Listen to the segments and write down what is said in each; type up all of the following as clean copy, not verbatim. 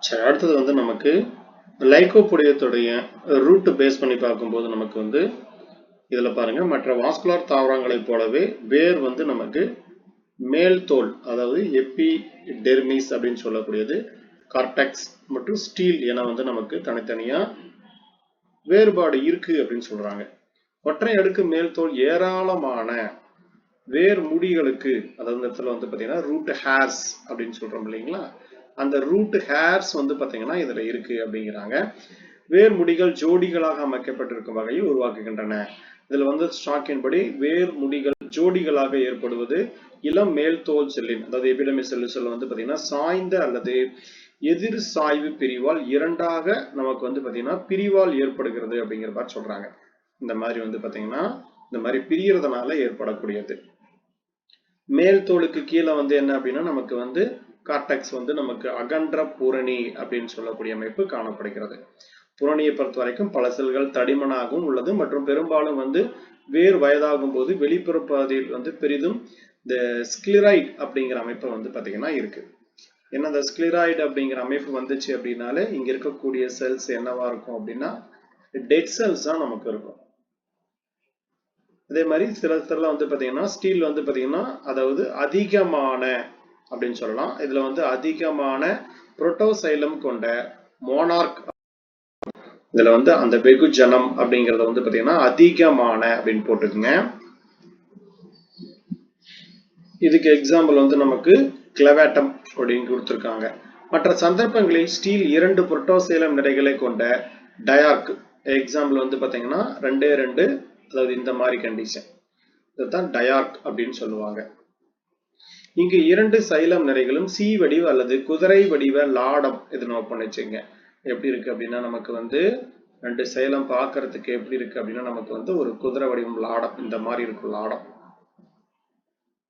சரி, அடுத்தது வந்து நமக்கு லைகோபோடியத்துடைய ரூட் பேஸ் பண்ணி பார்க்கும்போது நமக்கு வந்து இதுல பாருங்க, மற்ற வாஸ்குலர் தாவரங்களைப் போலவே வேர் வந்து நமக்கு மேல் தோல், அதாவது எபிடெர்மிஸ் அப்படின்னு சொல்லக்கூடியது, கார்டெக்ஸ் மற்றும் ஸ்டீல் என வந்து நமக்கு தனித்தனியா வேறுபாடு இருக்கு அப்படின்னு சொல்றாங்க. ஒற்றை அடுக்கு மேல் தோல் ஏராளமான வேர் முடிகளுக்கு, அதாவது இந்த இடத்துல வந்து பாத்தீங்கன்னா ரூட் ஹேர்ஸ் அப்படின்னு சொல்றோம் இல்லைங்களா, அந்த ரூட் ஹேர்ஸ் வந்து பாத்தீங்கன்னா இதுல இருக்கு அப்படிங்கிறாங்க. வேர் முடிகள் ஜோடிகளாக அமைக்கப்பட்டிருக்கும் வகையில் உருவாக்குகின்றன. இதுல வந்து ஸ்டாக்கின் படி வேர் முடிகள் ஜோடிகளாக ஏற்படுவது இளம் மேல் தோல் செல்லின், அதாவது எபிடெர்மிஸ் செல்லுல வந்து பாத்தீங்கன்னா சாய்ந்த அல்லது எதிர் சாய்வு பிரிவால் இரண்டாக நமக்கு வந்து பாத்தீங்கன்னா பிரிவால் ஏற்படுகிறது அப்படிங்கிற மாதிரி சொல்றாங்க. இந்த மாதிரி வந்து பாத்தீங்கன்னா இந்த மாதிரி பிரியறதுனால ஏற்படக்கூடியது. மேல் தோலுக்கு கீழே வந்து என்ன அப்படின்னா நமக்கு வந்து கார்டெக்ஸ் வந்து நமக்கு அகன்ற பூரணி அப்படின்னு சொல்லக்கூடிய அமைப்பு காணப்படுகிறது. பூரணியை பொறுத்த வரைக்கும் பல செல்கள் தடிமனாகவும் உள்ளது மற்றும் பெரும்பாலும் வந்து வேர் வயதாகும் போது வெளிப்புற பாதையில் வந்து பெரிதும் இந்த ஸ்கிலராய்டு அப்படிங்கிற அமைப்பு வந்து பாத்தீங்கன்னா இருக்கு. ஏன்னா இந்த ஸ்கிலராய்டு அப்படிங்கிற அமைப்பு வந்துச்சு அப்படின்னாலே இங்க இருக்கக்கூடிய செல்ஸ் என்னவா இருக்கும் அப்படின்னா டெட் செல்ஸ் தான் நமக்கு இருக்கும். அதே மாதிரி சில வந்து பாத்தீங்கன்னா ஸ்டீல் வந்து பாத்தீங்கன்னா அதாவது அதிகமான அப்படின்னு சொல்லலாம். இதுல வந்து அதிகமான புரோட்டோசைலம் கொண்ட மோனார்க், இதுல வந்து அந்த வெகுஜனம் அப்படிங்கறத வந்து பாத்தீங்கன்னா அதிகமான அப்படின்னு போட்டுக்குங்க. இதுக்கு எக்ஸாம்பிள் வந்து நமக்கு கிளவேட்டம் அப்படின்னு கொடுத்திருக்காங்க. மற்ற சந்தர்ப்பங்களில் ஸ்டீல் 2 புரோட்டோசைலம் நிறைகளை கொண்ட டயார்க், எக்ஸாம்பிள் வந்து பாத்தீங்கன்னா 2 அதாவது இந்த மாதிரி கண்டிஷன், இதுதான் டயார்க் அப்படின்னு சொல்லுவாங்க. இங்கு 2 சைலம் நிறைகளும் சி வடிவ அல்லது குதிரை வடிவ லாடம், இது நோட் பண்ணி வச்சுங்க. எப்படி இருக்கு அப்படின்னா நமக்கு வந்து 2 சைலம் பார்க்கறதுக்கு எப்படி இருக்கு அப்படின்னா நமக்கு வந்து ஒரு குதிரை வடிவம் லாடம், இந்த மாதிரி இருக்கும் லாடம்,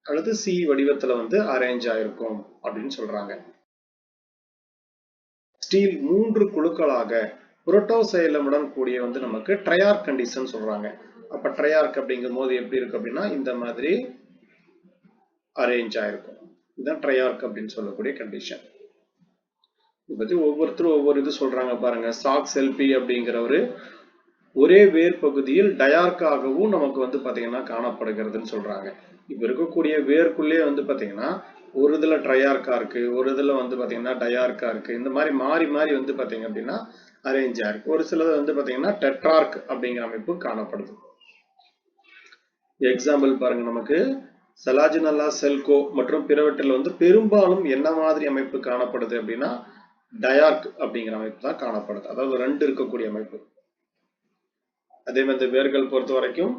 அல்லது சி வடிவத்துல வந்து அரேஞ்ச் ஆயிருக்கும் அப்படின்னு சொல்றாங்க. ஸ்டீல் 3 குழுக்களாக புரோட்டோசைலமுடன் கூடிய வந்து நமக்கு ட்ரையார்க் கண்டிஷன் சொல்றாங்க. அப்ப ட்ரையார்க் அப்படிங்கும் போது எப்படி இருக்கு அப்படின்னா இந்த மாதிரி அரேஞ்ச் ஆயிருக்கும். இதுதான் ட்ரையார்க் அப்படின்னு சொல்லக்கூடிய கண்டிஷன். இதை பத்தி ஒவ்வொருத்தரும் ஒவ்வொரு இது சொல்றாங்க பாருங்க. சாக்ஸ் எல்பி அப்படிங்கிறவரு ஒரே வேர் பகுதியில் டயார்க்காகவும் நமக்கு வந்து பாத்தீங்கன்னா காணப்படுகிறதுன்னு சொல்றாங்க. இப்ப இருக்கக்கூடிய வேர்க்குள்ளே வந்து பாத்தீங்கன்னா ஒரு இதுல ட்ரையார்க்கா இருக்கு, ஒரு இதுல வந்து பாத்தீங்கன்னா டயார்க்கா இருக்கு, இந்த மாதிரி மாறி மாறி வந்து பாத்தீங்க அப்படின்னா அரேஞ்ச் ஆயிருக்கு. ஒரு சிலது வந்து பாத்தீங்கன்னா டெட்ரார்க் அப்படிங்கிற அமைப்பு காணப்படுது. எக்ஸாம்பிள் பாருங்க, நமக்கு செலாஜினல்லா செல்கோ மற்றும் பிறவற்றில் வந்து பெரும்பாலும் என்ன மாதிரி அமைப்பு காணப்படுது அப்படின்னா டயார்க் அப்படிங்கிற அமைப்பு தான் காணப்படுது, அதாவது 2 இருக்கக்கூடிய அமைப்பு. அதே மாதிரி வேர்கள் பொறுத்த வரைக்கும்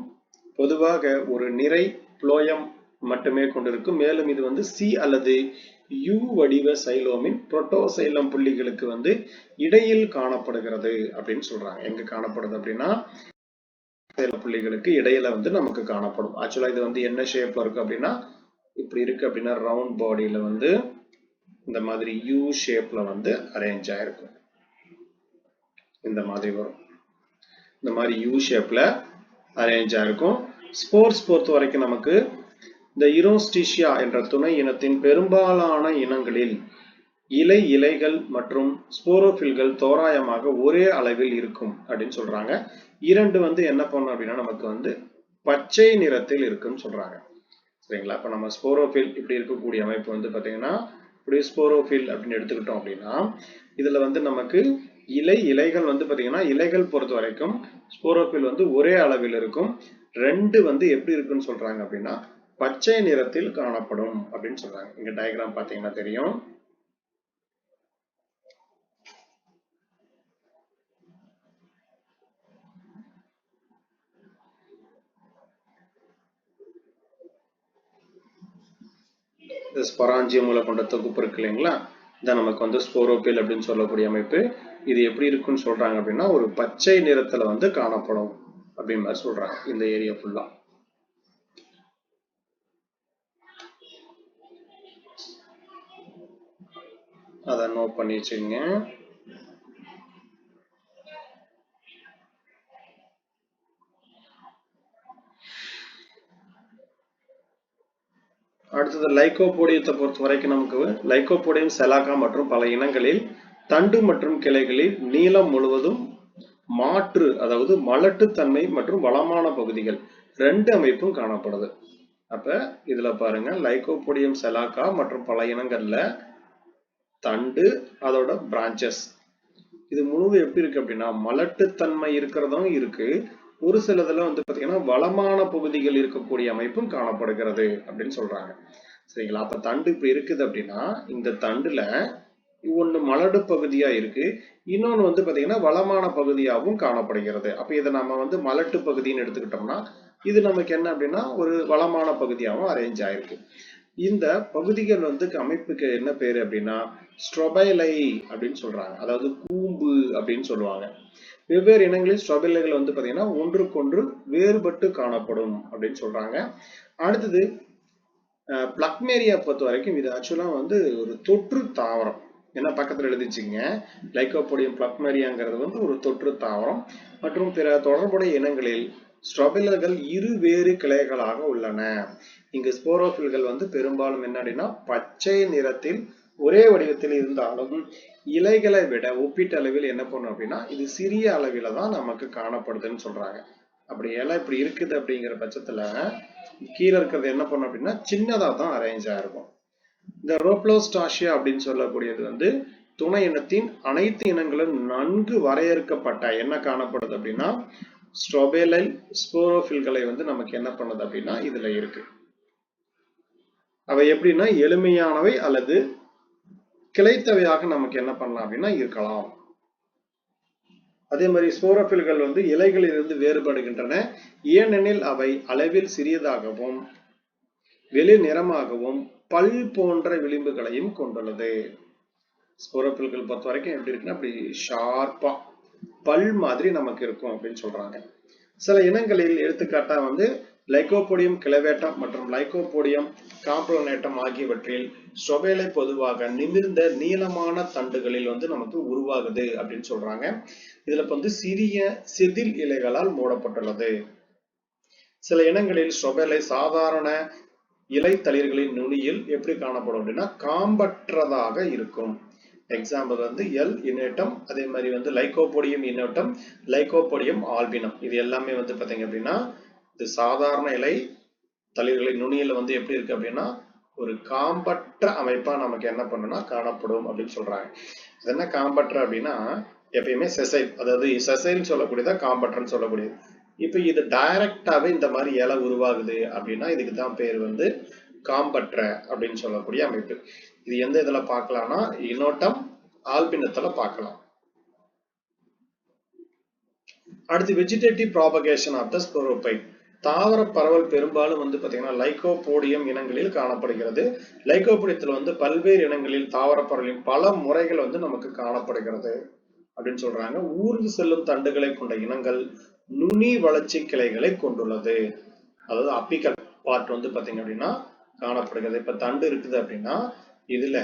பொதுவாக ஒரு நிறை புளோயம் மட்டுமே கொண்டிருக்கும். மேலும் இது வந்து சி அல்லது யூ வடிவ சைலோமின் புரோட்டோசைலம் புள்ளிகளுக்கு வந்து இடையில் காணப்படுகிறது அப்படின்னு சொல்றாங்க. எங்க காணப்படுது அப்படின்னா புள்ளிகளுக்கு இடையில வந்து நமக்கு காணப்படும். ஆக்சுவலா இது வந்து என்ன ஷேப்ல இருக்கு அப்படின்னா இப்படி இருக்கு அப்படின்னா ரவுண்ட் பாடியில வந்து இந்த மாதிரி யூ ஷேப்ல வந்து அரேஞ்ச் ஆயிருக்கும். இந்த மாதிரி வரும், இந்த மாதிரி யூ ஷேப்ல அரேஞ்ச் ஆயிருக்கும். ஸ்போர்ஸ் பொறுத்த வரைக்கும் நமக்கு இந்த இரோஸ்டிஷியா என்ற துணை இனத்தின் பெரும்பாலான இனங்களில் இலைகள் மற்றும் ஸ்போரோபில்கள் தோராயமாக ஒரே அளவில் இருக்கும் அப்படின்னு சொல்றாங்க. 2 வந்து என்ன பண்ணும் அப்படின்னா நமக்கு வந்து பச்சை நிறத்தில் இருக்குன்னு சொல்றாங்க. சரிங்களா? இப்ப நம்ம ஸ்போரோபில் இப்படி இருக்கக்கூடிய அமைப்பு வந்து பாத்தீங்கன்னா இப்படி ஸ்போரோபில் அப்படின்னு எடுத்துக்கிட்டோம் அப்படின்னா இதுல வந்து நமக்கு இலைகள் வந்து பாத்தீங்கன்னா இலைகள் பொறுத்த வரைக்கும் ஸ்போரோபில் வந்து ஒரே அளவில் இருக்கும். 2 வந்து எப்படி இருக்குன்னு சொல்றாங்க அப்படின்னா பச்சை நிறத்தில் காணப்படும் அப்படின்னு சொல்றாங்க. இங்க டயக்ராம் பாத்தீங்கன்னா தெரியும். ஸ்பொராஞ்சியமுல கொண்ட தொகுப்பு இருக்கு இல்லைங்களா, இதான் நமக்கு வந்து ஸ்போரோபில் அப்படின்னு சொல்லக்கூடிய அமைப்பு. இது எப்படி இருக்குன்னு சொல்றாங்க அப்படின்னா ஒரு பச்சை நிறத்துல வந்து காணப்படும் அப்படின்னு மாதிரி சொல்றாங்க இந்த ஏரியா ஃபுல்லா. அதை நோட் பண்ணி வச்சுக்கோங்க. அடுத்தது லைகோபோடியத்தை பொறுத்த வரைக்கும் நமக்கு லைகோபோடியம் செலாகா மற்றும் பல இனங்களில் தண்டு மற்றும் கிளைகளில் நீளம் முழுவதும் மாற்று அதாவது மலட்டுத்தன்மை மற்றும் வளமான பகுதிகள் ரெண்டு அமைப்பும் காணப்படுது. அப்ப இதுல பாருங்க லைகோபோடியம் செலாக்கா மற்றும் பல இனங்கள்ல தண்டு அதோட பிரான்ச்சஸ் இது முழுவதும் எப்படி இருக்கு அப்படின்னா மலட்டுத்தன்மை இருக்கிறதும் இருக்கு. ஒரு சிலதுல வந்து பாத்தீங்கன்னா வளமான பகுதிகள் இருக்கக்கூடிய அமைப்பும் காணப்படுகிறது அப்படின்னு சொல்றாங்க. சரிங்களா? அப்ப தண்டு இப்ப இருக்குது அப்படின்னா இந்த தண்டுல ஒண்ணு மலடு பகுதியா இருக்கு, இன்னொன்னு வந்து பாத்தீங்கன்னா வளமான பகுதியாகவும் காணப்படுகிறது. அப்ப இதை நம்ம வந்து மலட்டு பகுதின்னு எடுத்துக்கிட்டோம்னா இது நமக்கு என்ன அப்படின்னா ஒரு வளமான பகுதியாகவும் அரேஞ்ச் ஆயிருக்கு. இந்த பகுதிகள் வந்து அமைப்புக்கு என்ன பேரு அப்படின்னா ஸ்ட்ரோபைலை அப்படின்னு சொல்றாங்க, அதாவது கூம்பு அப்படின்னு சொல்லுவாங்க. வெவ்வேறு இனங்களில் ஸ்ட்ரோபைலைகள் வந்து பாத்தீங்கன்னா ஒன்றுக்கொன்று வேறுபட்டு காணப்படும் அப்படின்னு சொல்றாங்க. அடுத்தது பிளக்மேரியா பொறுத்த வரைக்கும் இது ஆக்சுவலா வந்து ஒரு தொற்று தாவரம். என்ன பக்கத்துல எழுதிச்சிங்க, லைகோபோடியம் பிளக்மேரியாங்கிறது வந்து ஒரு தொற்று தாவரம் மற்றும் பிற தொடர்புடைய இனங்களில் ஸ்ட்ரோபைலர்கள் இரு வேறு கிளைகளாக உள்ளன. இங்கு ஸ்போரோபில்கள் வந்து பெரும்பாலும் என்ன அப்படின்னா பச்சை நிறத்தில் ஒரே வடிவத்தில் இருந்தாலும் இலைகளை விட ஒப்பீட்டளவில் என்ன பண்ணும் அப்படின்னா இது சிறிய அளவில தான் நமக்கு காணப்படுதுன்னு சொல்றாங்க. அப்படி இலை இப்படி இருக்குது அப்படிங்கிற பட்சத்துல கீழே இருக்கிறது என்ன பண்ணும் அப்படின்னா சின்னதா தான் அரேஞ்ச் ஆயிருக்கும். இந்த ரோப்ளோஸ்டாஷியா அப்படின்னு சொல்லக்கூடியது வந்து துணை இனத்தின் அனைத்து இனங்களும் நன்கு வரையறுக்கப்பட்ட என்ன காணப்படுது அப்படின்னா ஸ்ட்ரோபைலைல் ஸ்போரோபில்களை வந்து நமக்கு என்ன பண்ணுது அப்படின்னா இதுல இருக்கு. அவை எப்படின்னா எளிமையானவை அல்லது கிளைத்தவையாக நமக்கு என்ன பண்ணலாம் அப்படின்னா இருக்கலாம். அதே மாதிரி ஸ்போரோபில்கள் வந்து இலைகளில் இருந்து வேறுபடுகின்றன, ஏனெனில் அவை அளவில் சிறியதாகவும் வெளி நிறமாகவும் பல் போன்ற விளிம்புகளையும் கொண்டுள்ளது. ஸ்போரோபில்கள் பொறுத்த வரைக்கும் எப்படி இருக்குன்னா அப்படி ஷார்ப்பா பல் மாதிரி நமக்கு இருக்கும் அப்படின்னு சொல்றாங்க. சில இனங்களில் எடுத்துக்காட்டா வந்து லைகோபோடியம் கிளவேட்டம் மற்றும் லைகோபோடியம் காம்ப்ளோனேட்டம் ஆகியவற்றில் ஸ்ட்ரோபைலை பொதுவாக நிமிர்ந்த நீளமான தண்டுகளில் வந்து நமக்கு உருவாகுது அப்படின்னு சொல்றாங்க. இதுல வந்து சிறிய செதில் இலைகளால் மூடப்பட்டுள்ளது. சில இனங்களில் ஸ்ட்ரோபைலை சாதாரண இலை தளிர்களின் நுனியில் எப்படி காணப்படும் அப்படின்னா காம்பற்றதாக இருக்கும். எக்ஸாம்பிள் வந்து எல் இனேட்டம், அதே மாதிரி வந்து லைகோபோடியம் இனேட்டம், லைகோபோடியம் ஆல்பினம். இது எல்லாமே வந்து பாத்தீங்க அப்படின்னா இது சாதாரண இலை தளிர்களின் நுனியில வந்து எப்படி இருக்கு அப்படின்னா ஒரு காம்பற்ற அமைப்பா நமக்கு என்ன பண்ணுனா காணப்படும் அப்படின்னு சொல்றாங்க. அது என்ன காம்பற்ற அப்படின்னா எப்பயுமே செசைல், அதாவது செசைல் சொல்லக்கூடியதா காம்பற்றன்னு சொல்லக்கூடியது. இப்ப இது டைரக்டாவே இந்த மாதிரி இலை உருவாகுது அப்படின்னா இதுக்கு தான் பேர் வந்து காம்பற்ற அப்படின்னு சொல்லக்கூடிய அமைப்பு. இது எந்த இதுல பார்க்கலாம்னா இனோட்டம் ஆல்பினத்துல பார்க்கலாம். அடுத்து வெஜிடேட்டிவ் ப்ராபகேஷன் ஆஃப் த ஸ்போரோபைட். தாவர பரவல் பெரும்பாலும் வந்து பாத்தீங்கன்னா லைகோபோடியம் இனங்களில் காணப்படுகிறது. லைகோபோடியத்துல வந்து பல்வேறு இனங்களில் தாவர பரவலின் பல முறைகள் வந்து நமக்கு காணப்படுகிறது அப்படின்னு சொல்றாங்க. ஊர்ந்து செல்லும் தண்டுகளை கொண்ட இனங்கள் நுனி வளர்ச்சி கிளைகளை கொண்டுள்ளது. அதாவது அப்பிக்கல் பார்ட் வந்து பாத்தீங்க அப்படின்னா காணப்படுகிறது. இப்ப தண்டு இருக்குது அப்படின்னா இதுல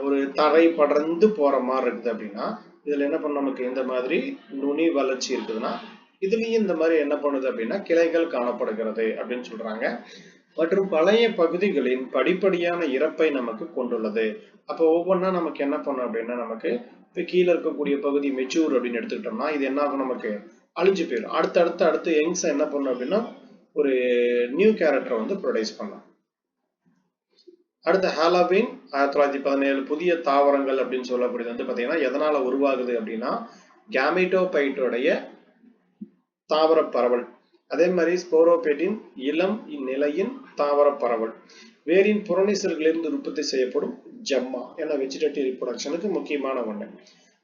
ஒரு தரை படர்ந்து போற மாதிரி இருக்குது அப்படின்னா இதுல என்ன பண்ண நமக்கு இந்த மாதிரி நுனி வளர்ச்சி இருக்குதுன்னா இதுலயும் இந்த மாதிரி என்ன பண்ணுது அப்படின்னா கிளைகள் காணப்படுகிறது அப்படின்னு சொல்றாங்க. மற்றும் பழைய பகுதிகளின் படிப்படியான இறப்பை நமக்கு கொண்டுள்ளது. அப்போ ஒவ்வொன்றா நமக்கு என்ன பண்ணும் அப்படின்னா நமக்கு இப்ப கீழே இருக்கக்கூடிய பகுதி மெச்சூர் அப்படின்னு எடுத்துக்கிட்டோம்னா இது என்ன ஆகும் நமக்கு அழிஞ்சு போயிடும். அடுத்து யங்ஸ் என்ன பண்ணும் அப்படின்னா ஒரு நியூ கேரக்டரை வந்து ப்ரொடியூஸ் பண்ணும். அடுத்த ஹாலோவின் 1917 புதிய தாவரங்கள் அப்படின்னு சொல்லக்கூடியது வந்து பாத்தீங்கன்னா எதனால உருவாகுது அப்படின்னா கேமிட்டோபைட்டோடைய தாவர பரவல், அதே மாதிரி ஸ்போரோபைட்டின் இளம் இந்நிலையின் தாவர பரவல், வேரின் புறநீசல்களிலிருந்து உற்பத்தி செய்யப்படும் ஜெம்மா என வெஜிடேட்டிவ் ரிப்ரொடக்ஷனுக்கு முக்கியமான ஒண்ணு.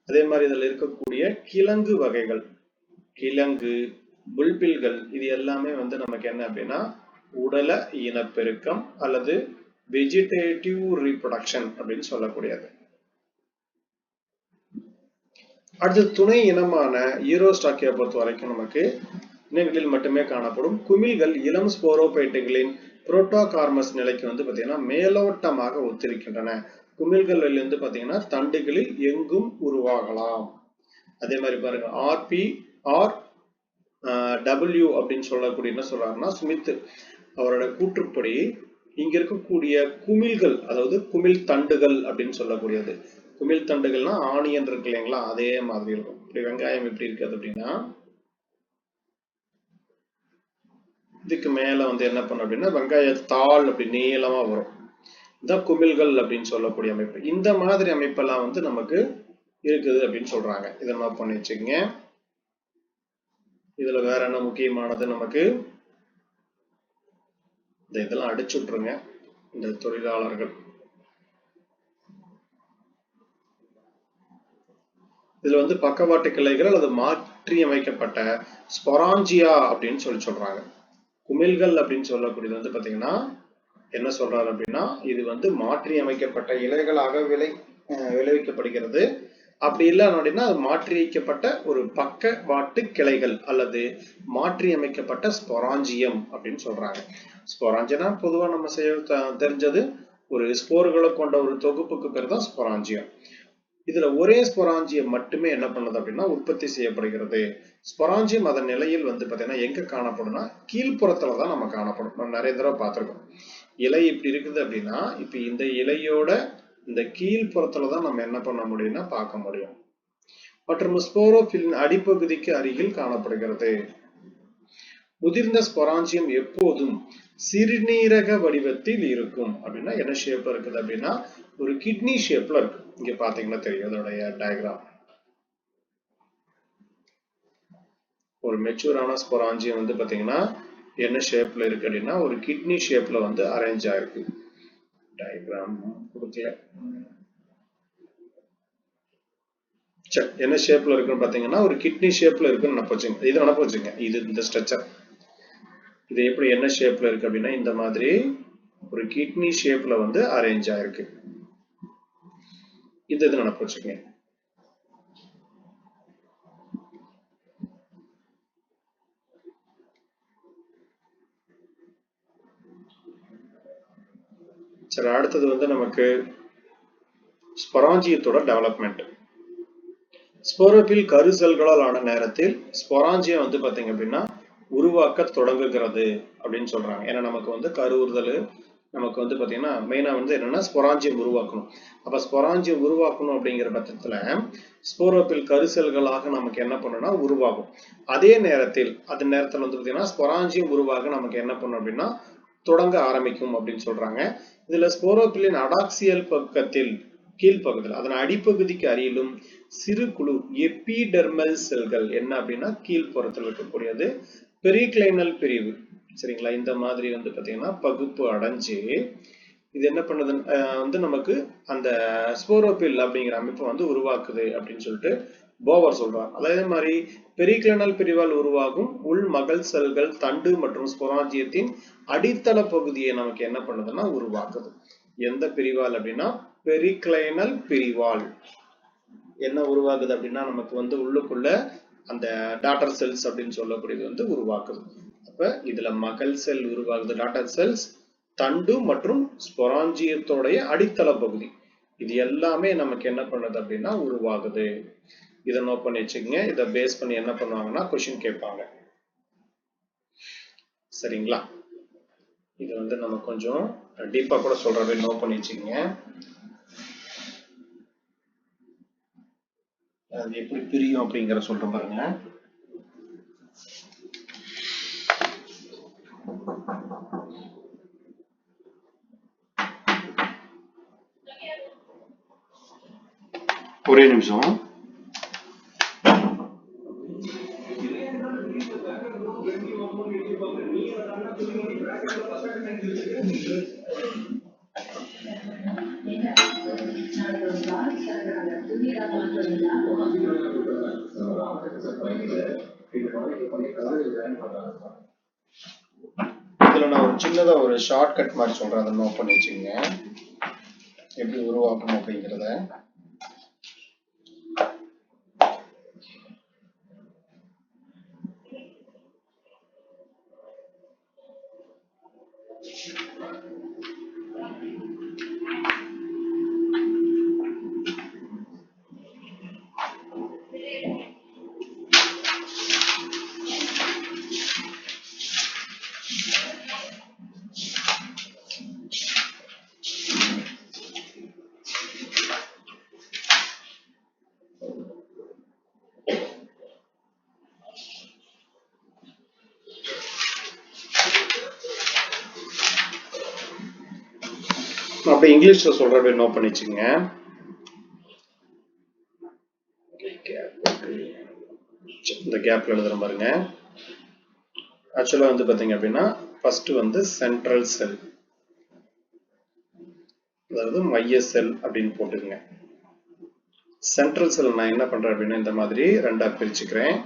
அதே மாதிரி இதுல இருக்கக்கூடிய கிழங்கு வகைகள், கிழங்கு புல்பில்கள் இது எல்லாமே வந்து நமக்கு என்ன அப்படின்னா உடல இனப்பெருக்கம் அல்லது வெஜிடேட்டிவ் ரீப்ரொடக்ஷன் அப்படின்னு சொல்லக்கூடியது. அடுத்து துணை இனமான ஈரோஸ்டாக்கியா பொறுத்த வரைக்கும் நமக்கு இனங்களில் மட்டுமே காணப்படும் குமிழ்கள் இளம் ஸ்போரோபைட்டுகளின் புரோட்டோகார்மஸ் நிலைக்கு வந்து பாத்தீங்கன்னா மேலோட்டமாக ஒத்திருக்கின்றன. குமிழ்களில் இருந்து பாத்தீங்கன்னா தண்டுகளில் எங்கும் உருவாகலாம். அதே மாதிரி பாருங்க ஆர்பி ஆர் டபிள்யூ அப்படின்னு சொல்லக்கூடிய என்ன சொல்றாருன்னா ஸ்மித் அவரோட கூற்றுப்படி இங்க இருக்கக்கூடிய குமிழ்கள் அதாவது குமிழ் தண்டுகள் அப்படின்னு சொல்லக்கூடியது குமிழ் தண்டுகள்னா ஆனியன் இருக்கு இல்லைங்களா, அதே மாதிரி இருக்கும். இப்படி வெங்காயம் எப்படி இருக்காது அப்படின்னா, இதுக்கு மேல வந்து என்ன பண்ணும் அப்படின்னா வெங்காயத்தாள் அப்படி நீளமா வரும். இதான் குமிழ்கள் அப்படின்னு சொல்லக்கூடிய அமைப்பு. இந்த மாதிரி அமைப்பெல்லாம் வந்து நமக்கு இருக்குது அப்படின்னு சொல்றாங்க. இதை நோட் பண்ணி வச்சுக்கோங்க. இதுல வேற என்ன முக்கியமானது நமக்கு, இதெல்லாம் அடிச்சு விட்டுருங்க இந்த தொழிலாளர்கள். இதுல வந்து பக்கவாட்டு கிளைகள் அல்லது மாற்றி அமைக்கப்பட்ட ஸ்பொராஞ்சியா அப்படின்னு சொல்றாங்க. குமிழ்கள் அப்படின்னு சொல்லக்கூடியது வந்து பாத்தீங்கன்னா என்ன சொல்றாரு அப்படின்னா, இது வந்து மாற்றி அமைக்கப்பட்ட இலைகளாக விளைவிக்கப்படுகிறது. அப்படி இல்லை அப்படின்னா அது மாற்றி வைக்கப்பட்ட ஒரு பக்கவாட்டு கிளைகள் அல்லது மாற்றி அமைக்கப்பட்ட ஸ்பொராஞ்சியம் அப்படின்னு சொல்றாங்க. ஸ்பொராஞ்சியம்னா பொதுவா நம்ம தெரிஞ்சது ஒரு ஸ்போர்களை கொண்ட ஒரு தொகுப்புக்கு பேர் தான் ஸ்பொராஞ்சியம். இதுல ஒரே ஸ்பொராஞ்சியம் மட்டுமே என்ன பண்ணுது அப்படின்னா உற்பத்தி செய்யப்படுகிறது. ஸ்பொராஞ்சியம் அதன் நிலையில் வந்து பாத்தீங்கன்னா எங்க காணப்படும்னா கீழ்ப்புறத்துலதான் நம்ம காணப்படும். நம்ம நிறைய தடவை பார்த்திருக்கோம். இலை இப்படி இருக்குது அப்படின்னா இப்ப இந்த இலையோட இந்த கீழ்ப்புறத்துலதான் நம்ம என்ன பண்ண முடியும்னா பார்க்க முடியும். மற்றும் ஸ்போரோபில்லின் அடிப்பகுதிக்கு அருகில் காணப்படுகிறது. முதிர்ந்த ஸ்பொராஞ்சியம் எப்போதும் சிறுநீரக வடிவத்தில் இருக்கும். அப்படின்னா என்ன ஷேப்ல இருக்குது அப்படின்னா ஒரு கிட்னி ஷேப்ல இருக்கு. இங்க பாத்தீங்கன்னா தெரியும் அதோடைய டயக்ராம். ஒரு மெச்சூரான ஸ்பொராஞ்சியம் வந்து பாத்தீங்கன்னா என்ன ஷேப்ல இருக்கு அப்படின்னா ஒரு கிட்னி ஷேப்ல வந்து அரேஞ்ச் ஆயிருக்கு. டயக்ராம் கொடுக்கல. என்ன ஷேப்ல இருக்குன்னு பாத்தீங்கன்னா ஒரு கிட்னி ஷேப்ல இருக்குன்னு நினைப்பு வச்சுங்க. இது நினைப்பு வச்சுங்க. இது இந்த ஸ்ட்ரக்சர் இது எப்படி என்ன ஷேப்ல இருக்கு அப்படின்னா இந்த மாதிரி ஒரு கிட்னி ஷேப்ல வந்து அரேஞ்ச் ஆயிருக்கு. இது நினைப்பு வச்சுக்கோங்க. சரி, அடுத்தது வந்து நமக்கு ஸ்பொராஞ்சியத்தோட டெவலப்மெண்ட். ஸ்போரோபில் கருசல்களால் ஆன நேரத்தில் ஸ்பொராஞ்சியம் வந்து பாத்தீங்க அப்படின்னா உருவாக்க தொடங்குகிறது அப்படின்னு சொல்றாங்க. ஏன்னா நமக்கு வந்து கருவுறுதல் நமக்கு வந்து பாத்தீங்கன்னா மெயினா வந்து என்னன்னா ஸ்பொராஞ்சியம் உருவாக்கணும். அப்ப ஸ்பொராஞ்சியம் உருவாக்கணும் அப்படிங்கிற பட்சத்துல ஸ்போரோபில் கருசல்களாக நமக்கு என்ன பண்ணணும்னா உருவாகும். அதே நேரத்தில் வந்து பாத்தீங்கன்னா ஸ்பொராஞ்சியம் உருவாக நமக்கு என்ன பண்ணும் அப்படின்னா தொடங்க ஆரம்பிக்கும் அப்படின்னு சொல்றாங்க. இதுல ஸ்போரோபில்லின் அடாக்சியல் பக்கத்தில் கீழ்ப்பகுதியில் அதன் அடிப்பகுதிக்கு அருகிலும் சிறு குழு எபிடெர்மல் செல்கள் என்ன அப்படின்னா கீழ்ப்புறத்தில் இருக்கக்கூடியது பெரிக்ளைனல் பிரிவு. சரிங்களா, இந்த மாதிரி வந்து பாத்தீங்கன்னா பகுப்பு அடைஞ்சு இது என்ன பண்ணுது வந்து நமக்கு அந்த ஸ்போரோபில் அப்படிங்கிற அமைப்பை வந்து உருவாக்குது அப்படின்னு சொல்லிட்டு போவர் சொல்றார். அதே மாதிரி பெரிக்ளைனல் பிரிவால் உருவாகும் உள் மகள் செல்கள் தண்டு மற்றும் ஸ்பொராஞ்சியத்தின் அடித்தள பகுதியை நமக்கு என்ன பண்ணுதுன்னா உருவாக்குது. எந்த பிரிவால் அப்படின்னா பெரிக்ளைனல் பிரிவால் என்ன உருவாகுது அப்படின்னா நமக்கு வந்து உள்ளுக்குள்ள அந்த டாட்டர் செல்ஸ் அப்படின்னு சொல்லக்கூடியது வந்து உருவாக்குது. அப்ப இதுல மகள் செல் உருவாகுது, டாட்டர் செல்ஸ், தண்டு மற்றும் ஸ்பொராஞ்சியத்தோடைய அடித்தள பகுதி இது எல்லாமே நமக்கு என்ன பண்ணுது அப்படின்னா உருவாகுது. இதை நோட் பண்ணி வச்சுக்கோங்க. இதை பேஸ் பண்ணி என்ன பண்ணுவாங்கன்னா கொஸ்டின் கேட்பாங்க. சரிங்களா, இது வந்து நம்ம கொஞ்சம் டீப்பா கூட சொல்றவே நோட் பண்ணி வச்சுக்கோங்க. அது எப்படி பிரியும் அப்படிங்கிற சொல்ற பாருங்க. ஒரே நிமிஷம். இதுல நான் ஒரு சின்னதா ஒரு ஷார்ட் கட் மாதிரி சொல்றேன், அதை நோட் பண்ணி வச்சுக்கோங்க எப்படி உருவாக்கணும் அப்படிங்கிறத. அப்படியே இங்கிலீஷ்ல சொல்ற நோட் பண்ணி வச்சுங்க. இந்த கேப்ல எழுதுற பாருங்க. ஆக்சுவலா வந்து பாத்தீங்க அப்படின்னா ஃபர்ஸ்ட் வந்து சென்ட்ரல் செல், அதாவது மைய செல் அப்படின்னு போட்டுக்கங்க. சென்ட்ரல் செல் நான் என்ன பண்றேன் அப்படின்னா இந்த மாதிரி ரெண்டா பிரிச்சுக்கிறேன்.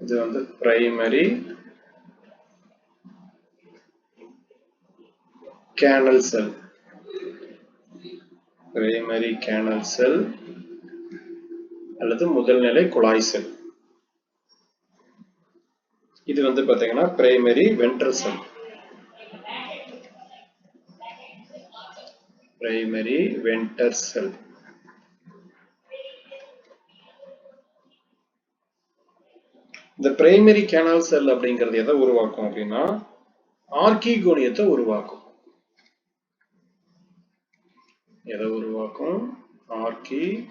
இது வந்து பிரைமரி கேனல் செல், பிரைமரி கேனல் செல் அல்லது முதல்நிலை குழாய் செல். இது வந்து பாத்தீங்கன்னா பிரைமரி வென்ட்ரல் செல், பிரைமரி வென்டர் செல். இந்த பிரைமரி கேனல் செல் அப்படிங்கிறது எதை உருவாக்கும் அப்படின்னா ஆர்கிகோனியத்தை உருவாக்கும். எதை உருவாக்கும்? ஆர்கிகோனியத்தை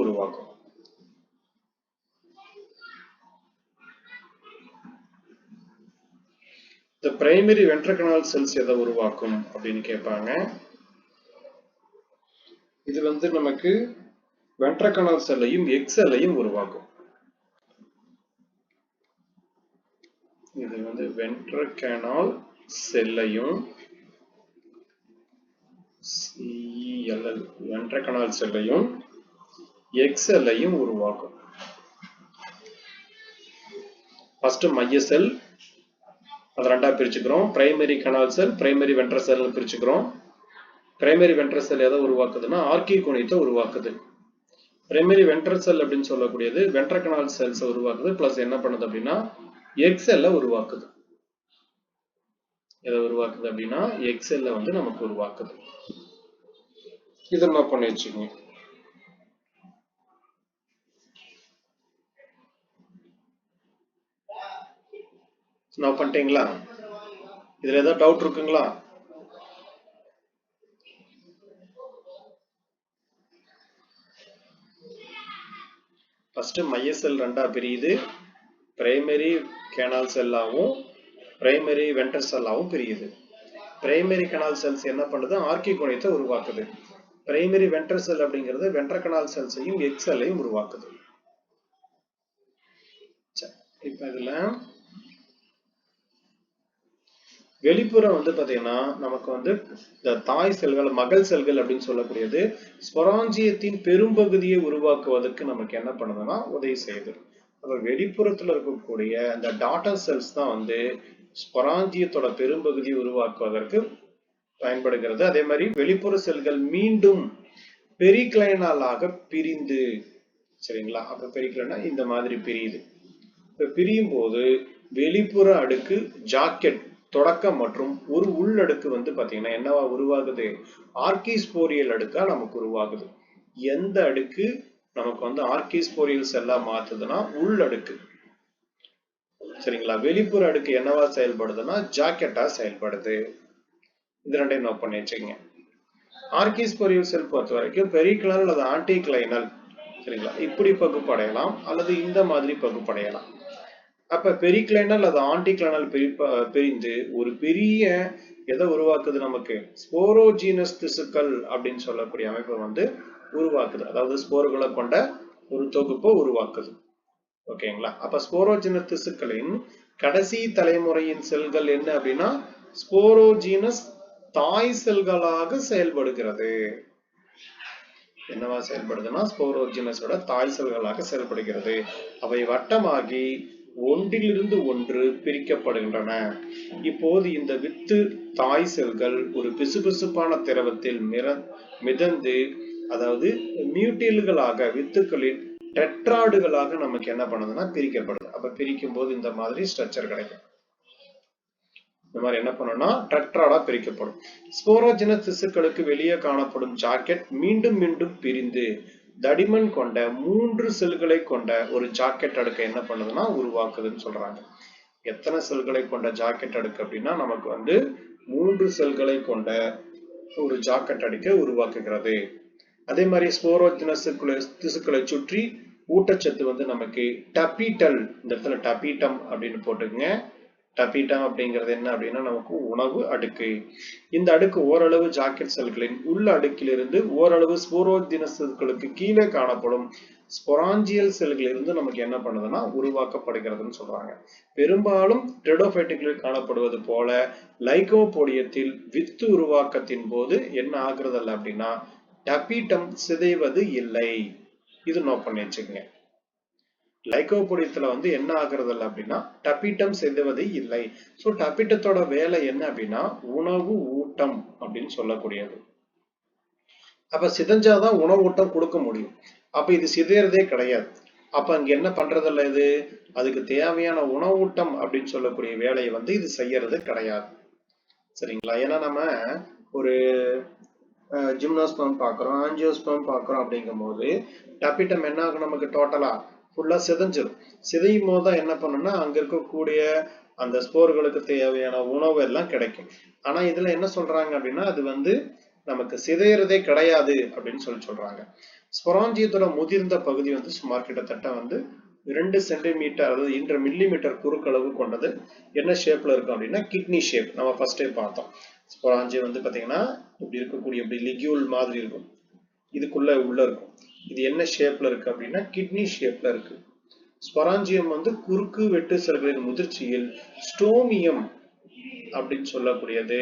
உருவாக்கும். இந்த பிரைமரி வென்ட்ரகனல் செல்ஸ் எதை உருவாக்கும் அப்படின்னு கேட்பாங்க. இது வந்து நமக்கு வென்ட்ரகனல் செல்லையும் எக் செல்லையும் உருவாக்கும். இது வந்து வென்ட்ரகனல் செல்லையும் வென்ட்ரகனல் செல்லையும் எக் செல்லையும் உருவாக்கும். ஃபர்ஸ்ட் மைய செல், அது ரெண்டா பிரிச்சுக்கிறோம். பிரைமரி கனால் செல், பிரைமரி வென்ட்ரல் செல் பிரிச்சுக்கிறோம். பிரைமரி வென்ட்ரல் செல் எதை உருவாக்குதுன்னா ஆர்கிகோனியத்தை உருவாக்குது. பிரைமரி வென்ட்ரல் செல் அப்படின்னு சொல்லக்கூடியது வென்ட்ரகனல் செல்ஸ் உருவாக்குது, பிளஸ் என்ன பண்ணுது அப்படின்னா எக் செல்லை உருவாக்குது. எதை உருவாக்குது அப்படின்னா எக் செல்லை வந்து நமக்கு உருவாக்குது. இதை என்ன பண்ணி வச்சுக்கோங்க. நான் பண்ணிட்டீங்களா? இதுல ஏதாவது டவுட் இருக்குங்களா? ஃபர்ஸ்ட் மைய செல் ரெண்டா பிரியுது. பிரைமரி கேனல் செல்லாவும் பிரைமரி வென்ட்ரல் செல்லாவும் பிரியுது. பிரைமரி கனால் செல்ஸ் என்ன பண்ணுது? ஆர்கிகோனியத்தை உருவாக்குது. பிரைமரி வென்ட்ரல் செல் அப்படிங்கிறது வென்ட்ரகனல் செல்ஸையும் எக் செல்லையும் உருவாக்குது. இப்ப இதுல வெளிப்புறம் வந்து பாத்தீங்கன்னா நமக்கு வந்து இந்த தாய் செல்கள், மகள் செல்கள் அப்படின்னு சொல்லக்கூடியது ஸ்பொராஞ்சியத்தின் பெரும்பகுதியை உருவாக்குவதற்கு நமக்கு என்ன பண்ணுதுன்னா உதவி செய்யுது. அப்ப வெளிப்புறத்துல இருக்கக்கூடிய இந்த டாட்டர் செல்ஸ் தான் வந்து ஸ்பொராஞ்சியத்தோட பெரும்பகுதியை உருவாக்குவதற்கு பயன்படுகிறது. அதே மாதிரி வெளிப்புற செல்கள் மீண்டும் பெரிக்ளைனாலாக பிரிந்து, சரிங்களா? அப்ப பெரிக்ளைனா இந்த மாதிரி பிரியுது. இப்ப பிரியும் போது வெளிப்புற அடுக்கு ஜாக்கெட் தொடக்கம் மற்றும் ஒரு உள்ளடுக்கு வந்து பாத்தீங்கன்னா என்னவா உருவாகுது? ஆர்கிஸ்போரியல் அடுக்கா நமக்கு உருவாகுது. எந்த அடுக்கு நமக்கு வந்து ஆர்கிஸ்போரியல் செல்லா மாத்துதுன்னா உள்ளடுக்கு, சரிங்களா? வெளிப்புற அடுக்கு என்னவா செயல்படுதுன்னா ஜாக்கெட்டா செயல்படுது. இது ரெண்டையும் நோட் பண்ணி வச்சுக்கோங்க. ஆர்கிஸ்போரியல் செல் பொறுத்த வரைக்கும் பெரிக்ளைனல் அல்லது ஆன்டிக்ளைனல், சரிங்களா? இப்படி பகுப்படையலாம் அல்லது இந்த மாதிரி பகுப்படையலாம். அப்ப பெரிக்ளைனல் அல்லது ஆன்டிக்ளைனல் பிரிந்து ஒரு பெரிய எதை உருவாக்குது? நமக்கு ஸ்போரோஜீனஸ் திசுக்கள் அப்படின்னு சொல்லக்கூடிய அமைப்பை வந்து உருவாக்குது. அதாவது ஸ்போர்களை கொண்ட ஒரு தொகுப்பை உருவாக்குது. ஓகேங்களா? அப்ப ஸ்போரோஜீனஸ் திசுக்களின் கடைசி தலைமுறையின் செல்கள் என்ன அப்படின்னா ஸ்போரோஜீனஸ் தாய் செல்களாக செயல்படுகிறது. என்னவா செயல்படுதுன்னா ஸ்போரோஜீனஸோட தாய் செல்களாக செயல்படுகிறது. அவை வட்டமாகி ஒன்றிலிருந்து ஒன்று பிரிக்கப்படுகின்றன. இப்போது இந்த வித்து தாய் செல்கள் ஒரு பிசுபிசுப்பான திரவத்தில் மிதந்து, அதாவது மியூட்டில்களாக வித்துக்களின் டெட்ராடுகளாக நமக்கு என்ன பண்ணுதுன்னா பிரிக்கப்படுது. அப்ப பிரிக்கும் போது இந்த மாதிரி ஸ்ட்ரக்சர் கிடைக்கும். இந்த மாதிரி என்ன பண்ணணும்னா டெட்ராடா பிரிக்கப்படும். ஸ்போரோஜீனஸ் திசுக்களுக்கு வெளியே காணப்படும் ஜாக்கெட் மீண்டும் மீண்டும் பிரிந்து தடிமன் கொண்ட 3 செல்களை கொண்ட ஒரு ஜாக்கெட் அடுக்கை என்ன பண்ணுதுன்னா உருவாக்குதுன்னு சொல்றாங்க. எத்தனை செல்களை கொண்ட ஜாக்கெட் அடுக்கு அப்படின்னா நமக்கு வந்து 3 செல்களை கொண்ட ஒரு ஜாக்கெட் அடுக்கை உருவாக்குகிறது. அதே மாதிரி ஸ்போரோஜீனஸ் திசுக்களை சுற்றி ஊட்டச்சத்து வந்து நமக்கு டபீட்டல், இந்த இடத்துல டபீட்டம் அப்படின்னு போட்டுக்கங்க. டபீட்டம் அப்படிங்கிறது என்ன அப்படின்னா நமக்கு உணவு அடுக்கு. இந்த அடுக்கு ஓரளவு ஜாக்கெட் செல்களின் உள்ள அடுக்கிலிருந்து ஓரளவு ஸ்போரோஜினஸ்களுக்கு கீழே காணப்படும் ஸ்பொராஞ்சியல் செல்களிலிருந்து நமக்கு என்ன பண்ணுதுன்னா உருவாக்கப்படுகிறதுன்னு சொல்றாங்க. பெரும்பாலும் டெரிடோபைட்டுகளில் காணப்படுவது போல லைகோபோடியத்தில் வித்து உருவாக்கத்தின் போது என்ன ஆகுறதில்ல அப்படின்னா டபீட்டம் சிதைவது இல்லை. இது நோட் பண்ணி வச்சுக்கோங்க. லைகோபோடியத்துல வந்து என்ன ஆகுறது இல்லை அப்படின்னா டபீட்டம் சிதைவது இல்லை. ஸோ டபீட்டத்தோட வேலை என்ன அப்படின்னா உணவு ஊட்டம் அப்படின்னு சொல்லக்கூடியது. அப்ப சிதைஞ்சாதான் உணவு ஊட்டம் கொடுக்க முடியும். அப்ப இது சிதையறதே கிடையாது. அப்ப அங்க என்ன பண்றதில்ல, இது அதுக்கு தேவையான உணவூட்டம் அப்படின்னு சொல்லக்கூடிய வேலையை வந்து இது செய்யறது கிடையாது. சரிங்களா? ஏன்னா நம்ம ஒரு ஜிம்னோஸ்பம் பார்க்குறோம், ஆஞ்சியோஸ்பம் பார்க்குறோம். அப்படிங்கும் போது டபீட்டம் என்ன ஆகும், நமக்கு டோட்டலா ஃபுல்லா சிதைஞ்சிடும். சிதையும் போது தான் என்ன பண்ணுன்னா அங்க இருக்கக்கூடிய அந்த ஸ்போர்களுக்கு தேவையான உணவு எல்லாம் கிடைக்கும். ஆனா இதுல என்ன சொல்றாங்க அப்படின்னா அது வந்து நமக்கு சிதையறதே கிடையாது அப்படின்னு சொல்றாங்க. ஸ்பொராஞ்சியத்தோட முதிர்ந்த பகுதி வந்து சுமார் கிட்டத்தட்ட வந்து 2 சென்டிமீட்டர் அதாவது 2 மில்லிமீட்டர் குறுக்களவு கொண்டது. என்ன ஷேப்ல இருக்கும் அப்படின்னா கிட்னி ஷேப். நம்ம ஃபர்ஸ்டே பார்த்தோம். ஸ்பொராஞ்சியம் வந்து பாத்தீங்கன்னா இப்படி இருக்கக்கூடிய இப்படி லிக்யூல் மாதிரி இருக்கும். இதுக்குள்ள உள்ள இருக்கும். இது என்ன ஷேப்ல இருக்கு அப்படின்னா கிட்னி ஷேப்ல இருக்கு. ஸ்பொராஞ்சியம் வந்து குறுக்கு வெட்டு செல்களின் முதிர்ச்சியில் ஸ்டோமியம் அப்படின்னு சொல்லக்கூடியது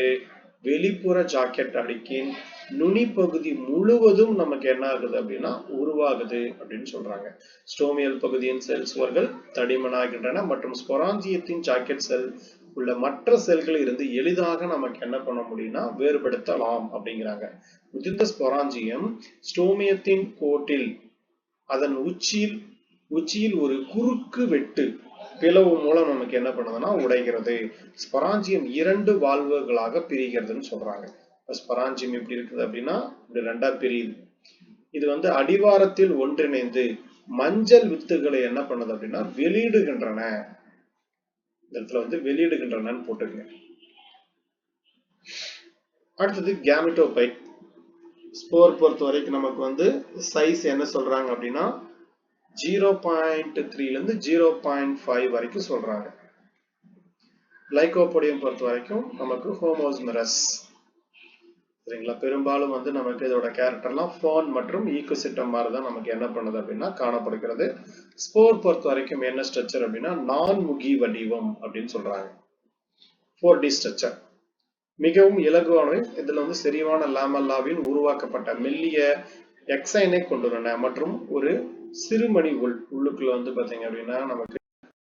வெளிப்புற ஜாக்கெட் அடுக்கின் நுனி பகுதி முழுவதும் நமக்கு என்ன ஆகுது அப்படின்னா உருவாகுது அப்படின்னு சொல்றாங்க. ஸ்டோமியல் பகுதியின் செல் சுவர்கள் தடிமனாகின்றன மற்றும் ஸ்பொராஞ்சியத்தின் ஜாக்கெட் செல் உள்ள மற்ற செல்களில் இருந்து எளிதாக நமக்கு என்ன பண்ண முடியும்னா வேறுபடுத்தலாம் அப்படிங்கிறாங்க. முதிர்ந்த ஸ்பொராஞ்சியம் ஸ்டோமியத்தின் கோட்டில் அதன் உச்சியில் ஒரு குறுக்கு வெட்டு பிளவு மூலம் நமக்கு என்ன பண்ணுதுன்னா உடைகிறது. ஸ்பொராஞ்சியம் 2 வால்வுகளாக பிரிகிறதுன்னு சொல்றாங்க. ஸ்பொராஞ்சியம் எப்படி இருக்குது அப்படின்னா இப்படி 2ஆ பிரியுது. இது வந்து அடிவாரத்தில் ஒன்றிணைந்து மஞ்சள் வித்துகளை என்ன பண்ணுது அப்படின்னா வெளியிடுகின்றன. இந்த இடத்துல வந்து வெளியிடுகின்றனன்னு போட்டுருங்க. அடுத்தது கேமெட்டோபைட். ஸ்போர் பொறுத்த வரைக்கும் நமக்கு வந்து சைஸ் என்ன சொல்றாங்க அப்படின்னா 0.3 இருந்து 0.5 வரைக்கும் சொல்றாங்க. லைகோபோடியம் பொறுத்த வரைக்கும் நமக்கு ஹோமோஸ்மெரஸ். சரிங்களா? பெரும்பாலும் வந்து நமக்கு இதோட கேரக்டர்லாம் ஃபோன் மற்றும் ஈகோசிட்டம் மாதிரி தான் நமக்கு என்ன பண்ணுது அப்படின்னா காணப்படுகிறது. ஸ்போர் பொறுத்த வரைக்கும் என்ன ஸ்ட்ரக்சர் அப்படின்னா நான்முகி வடிவம் அப்படின்னு சொல்றாங்க. 4D structure. மிகவும் இலகுவானவை. இதுல வந்து செறிவான லாமெல்லாவின் உருவாக்கப்பட்ட மெல்லிய எக்ஸைனை கொண்டுள்ளன மற்றும் ஒரு சிறுமணி உள்ளுக்குள்ள வந்து பாத்தீங்க அப்படின்னா நமக்கு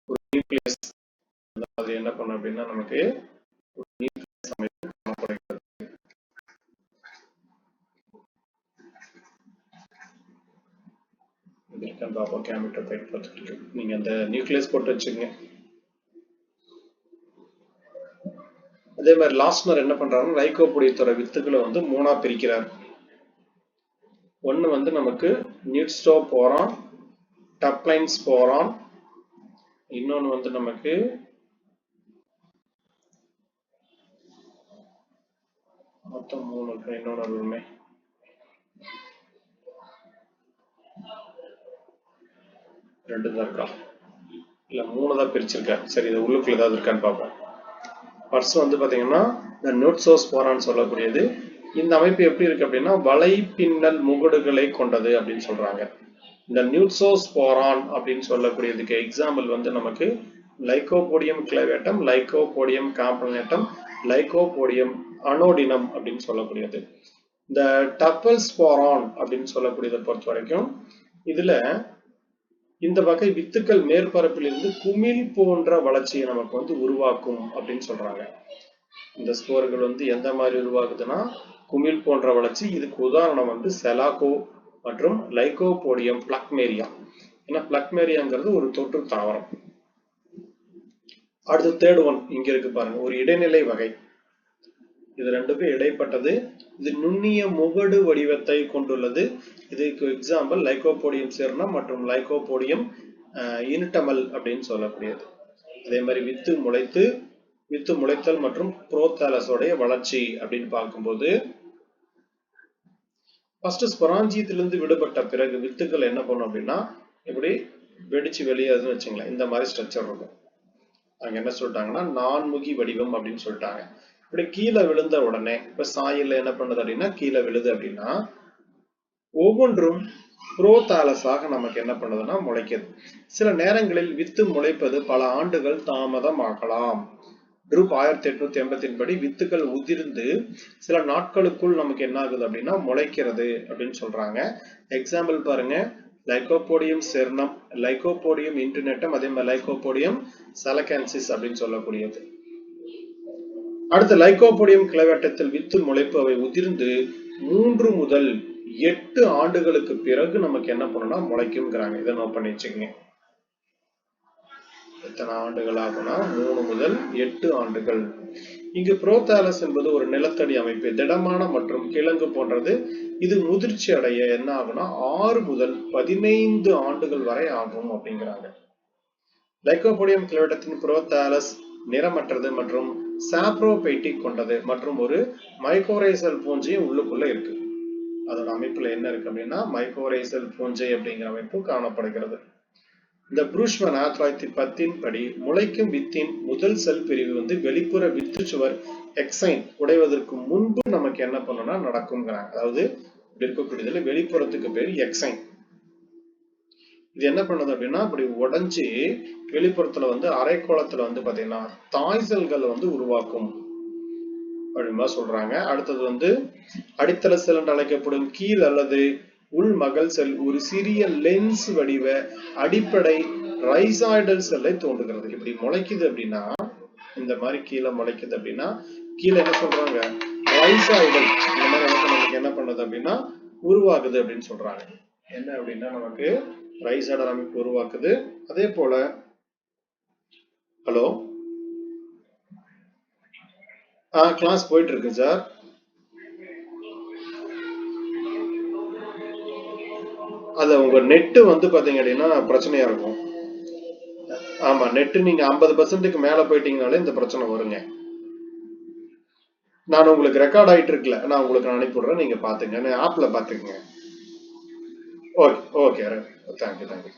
ஒரு நியூக்ளியஸ் அது என்ன பண்ணும் அப்படின்னா நமக்கு ஒரு நியூக்ளியஸ் அமைப்பு காணப்படுகிறது. நீங்க அந்த நியூக்ளியஸ் போட்டு வச்சுக்கோங்க. அதே மாதிரி லாஸ்னர் என்ன பண்றாருன்னா லைகோபோடியத்தோட வித்துக்களை வந்து 3ஆ பிரிக்கிறார். ஒன்னு வந்து நமக்கு நியூட்ஸ்டோபோரான், டப்ளைன் ஸ்போரான், இன்னொன்னு வந்து நமக்கு மொத்தம் 3 இருக்கு. இன்னொன்னு 2 தான் இருக்கா இல்ல 3 தான் பிரிச்சிருக்கேன். சரி, இது உள்ளுக்குள்ள ஏதாவது இருக்கான்னு பார்ப்போம். ஃபர்ஸ்ட் வந்து பாத்தீங்கன்னா இந்த நியூட்சோஸ்போரான் சொல்லக்கூடியது. இந்த அமைப்பு எப்படி இருக்கு அப்படின்னா வலைப்பின்னல் முகடுகளை கொண்டது அப்படின்னு சொல்றாங்க. இந்த நியூட்சோஸ்போரான் அப்படின்னு சொல்லக்கூடியதுக்கு எக்ஸாம்பிள் வந்து நமக்கு லைகோபோடியம் கிளவேட்டம், லைகோபோடியம் காம்பனேட்டம், லைகோபோடியம் அனோடினம் அப்படின்னு சொல்லக்கூடியது. இந்த டப்பல் ஸ்போரான் அப்படின்னு சொல்லக்கூடியதை பொறுத்த வரைக்கும் இதுல இந்த வகை வித்துக்கள் மேற்பரப்பில் இருந்து குமிழ் போன்ற வளர்ச்சியை நமக்கு வந்து உருவாக்கும் அப்படின்னு சொல்றாங்க. இந்த ஸ்போர்கள் வந்து எந்த மாதிரி உருவாகுதுன்னா குமிழ் போன்ற வளர்ச்சி. இதுக்கு உதாரணம் வந்து செலாகோ மற்றும் லைகோபோடியம் பிளக்மேரியா. ஏன்னா பிளக்மேரியாங்கிறது ஒரு தொற்று தாவரம். அடுத்து தேர்ட் ஒன் இங்க இருக்கு பாருங்க, ஒரு இடைநிலை வகை. இது ரெண்டுக்கும் இடைப்பட்டது. இது நுண்ணிய முகடு வடிவத்தை கொண்டுள்ளது. இதுக்கு எக்ஸாம்பிள் லைகோபோடியம் சேர்னம் மற்றும் லைகோபோடியம் இன்டமல் அப்படின்னு சொல்லக்கூடியது. அதே மாதிரி வித்து முளைத்தல் மற்றும் புரோத்தாலஸோடைய வளர்ச்சி அப்படின்னு பார்க்கும்போது ஃபர்ஸ்ட் ஸ்பொராஞ்சியத்திலிருந்து விடுபட்ட பிறகு வித்துக்கள் என்ன பண்ணும் அப்படின்னா இப்படி வெடிச்சு வெளியேதுன்னு வச்சுங்களேன். இந்த மாதிரி ஸ்ட்ரக்சர் இருக்கும். அங்க என்ன சொல்லிட்டாங்கன்னா நான்முகி வடிவம் அப்படின்னு சொல்லிட்டாங்க. இப்படி கீழே விழுந்த உடனே இப்ப சாயில என்ன பண்ணுது அப்படின்னா கீழே விழுது அப்படின்னா ஒவ்வொன்றும் புரோதாலஸாக நமக்கு என்ன பண்ணுதுன்னா முளைக்குது. சில நேரங்களில் வித்து முளைப்பது பல ஆண்டுகள் தாமதமாகலாம். ட்ரூப் 1880 படி வித்துக்கள் உதிர்ந்து சில நாட்களுக்குள் நமக்கு என்ன ஆகுது அப்படின்னா முளைக்கிறது அப்படின்னு சொல்றாங்க. எக்ஸாம்பிள் பாருங்க, லைகோபோடியம் செர்னம், லைகோபோடியம் இன்டர்நெட்டம், அதே மாதிரி லைகோபோடியம் சலகன்சிஸ் அப்படின்னு சொல்லக்கூடியது. அடுத்த லைகோபோடியம் கிளைவட்டத்தில் வித்து முளைப்பு அவை உதிர்ந்து 3 முதல் 8 ஆண்டுகளுக்கு பிறகு நமக்கு என்ன பண்ணணும்னா முளைக்கும்ங்கிறாங்க. இதை நோட் பண்ணி வச்சுக்கோங்க. எத்தனை ஆண்டுகள் ஆகும்னா 3 முதல் 8 ஆண்டுகள். இங்கு புரோதாலஸ் என்பது ஒரு நிலத்தடி அமைப்பு, திடமான மற்றும் கிழங்கு போன்றது. இது முதிர்ச்சி அடைய என்ன ஆகும்னா 6 முதல் 15 ஆண்டுகள் வரை ஆகும் அப்படிங்கிறாங்க. லைகோபோடியம் கிளைவட்டத்தின் புரோதாலஸ் நிறமற்றது மற்றும் சாப்ரோபைட்டிக் கொண்டது மற்றும் ஒரு மைக்கோரைசல் பூஞ்சையும் உள்ளுக்குள்ள இருக்கு. அதோட அமைப்புல என்ன இருக்கு அப்படின்னா மைக்கோரைசல் பூஞ்சை அப்படிங்கிற அமைப்பு காணப்படுகிறது. இந்த புரூஷ்மன் 1910 படி முளைக்கும் வித்தின் முதல் செல் பிரிவு வந்து வெளிப்புற வித்து சுவர் எக்ஸைன் உடைவதற்கு முன்பு நமக்கு என்ன பண்ணணும்னா நடக்கும்ங்கிறாங்க. அதாவது இருக்கக்கூடியதுல வெளிப்புறத்துக்கு பேர் எக்ஸைன். இது என்ன பண்ணுது அப்படின்னா அப்படி உடைஞ்சு வெளிப்புறத்துல வந்து அரைக்கோளத்துல வந்து பாத்தீங்கன்னா தாய் செல்கள் வந்து உருவாக்கும் அப்படிமா சொல்றாங்க. அடுத்தது வந்து அடித்தள செல் என்று அழைக்கப்படும் கீழ் அல்லது உள் மகள் செல் ஒரு சிறிய லென்ஸ் வடிவ அடிப்படை ரைசாய்டல் செல்லை தோன்றுகிறது. இப்படி முளைக்குது அப்படின்னா இந்த மாதிரி கீழே முளைக்குது அப்படின்னா கீழே என்ன சொல்றாங்க ரைசாய்டல், இந்த மாதிரி நமக்கு என்ன பண்ணுது அப்படின்னா உருவாக்குது அப்படின்னு சொல்றாங்க. என்ன அப்படின்னா நமக்கு ரைசாய்டல் அமைப்பு உருவாக்குது. அதே போல ஹலோ கிளாஸ் போயிட்டு இருக்கு சார். அது உங்க நெட்டு வந்து பாத்தீங்க அப்படின்னா பிரச்சனையா இருக்கும். ஆமா, நெட்டு நீங்க 50% மேல போயிட்டீங்கனாலே இந்த பிரச்சனை வருங்க. நான் உங்களுக்கு ரெக்கார்ட் ஆயிட்டு இருக்குல்ல, நான் உங்களுக்கு அனுப்பிவிடுறேன், நீங்க பாத்துங்க, ஆப்ல பாத்துக்கங்க. Okay okay, thank you thank you.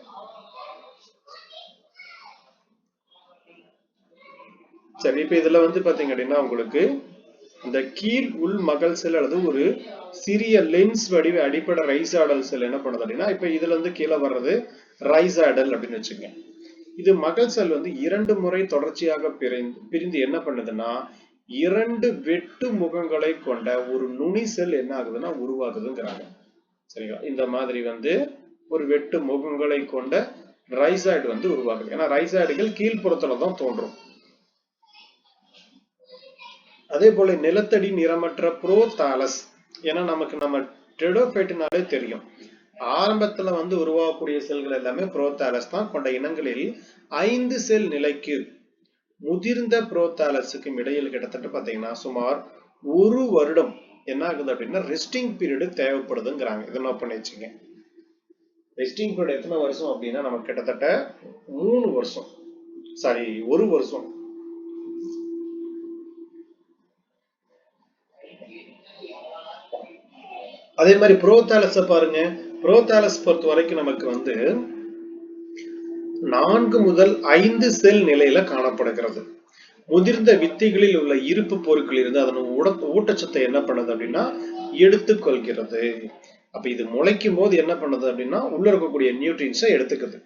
சரி, இப்ப இதுல வந்து பாத்தீங்க அப்படின்னா உங்களுக்கு இந்த கீழ் உள் மகள் செல் அல்லது ஒரு சிறிய லென்ஸ் வடிவ அடிப்படை ரைசாய்டல் செல் என்ன பண்ணுது அப்படின்னா இப்ப இதுல இருந்து கீழே வர்றது ரைசாய்டல் அப்படின்னு வச்சுக்கோங்க. இது மகள் செல் வந்து 2 முறை தொடர்ச்சியாக பிரிந்து என்ன பண்ணுதுன்னா 2 வெட்டு முகங்களை கொண்ட ஒரு நுனி செல் என்ன ஆகுதுன்னா உருவாகுதுங்கிறாங்க. சரிங்களா, இந்த மாதிரி வந்து ஒரு வெட்டு முகங்களை கொண்ட ரைசாய்டு வந்து உருவாகுது. ஏன்னா ரைசாய்டுகள் கீழ்ப்புறத்துல தான் தோன்றும். அதே போல நிலத்தடி நிறமற்ற புரோதாலஸ், ஏன்னா நமக்கு நம்ம டெடோபைட்னாலே தெரியும், ஆரம்பத்துல வந்து உருவாகக்கூடிய செல்கள் எல்லாமே புரோதாலஸ் தான் கொண்ட இனங்களில் 5 செல் நிலைக்கு முதிர்ந்த புரோதாலஸுக்கும் இடையில் கிட்டத்தட்ட பாத்தீங்கன்னா சுமார் 1 வருடம் என்ன ஆகுது அப்படின்னா ரெஸ்டிங் பீரியடு தேவைப்படுதுங்கிறாங்க. இதை நோட் பண்ணி வச்சுங்க. ரெஸ்டிங் பீரியட் எத்தனை வருஷம் அப்படின்னா நமக்கு கிட்டத்தட்ட 3 வருஷம், சாரி 1 வருஷம். அதே மாதிரி புரோதாலஸ பாருங்க, புரோதாலஸ் பொறுத்த வரைக்கும் நமக்கு வந்து 4 முதல் 5 செல் நிலையில காணப்படுகிறது. முதிர்ந்த வித்திகளில் உள்ள இருப்பு பொருட்கள் இருந்து அதன் ஊட்டச்சத்தை என்ன பண்ணுது அப்படின்னா எடுத்துக்கொள்கிறது. அப்ப இது முளைக்கும் போது என்ன பண்ணுது அப்படின்னா உள்ள இருக்கக்கூடிய நியூட்ரியன்ஸை எடுத்துக்குது.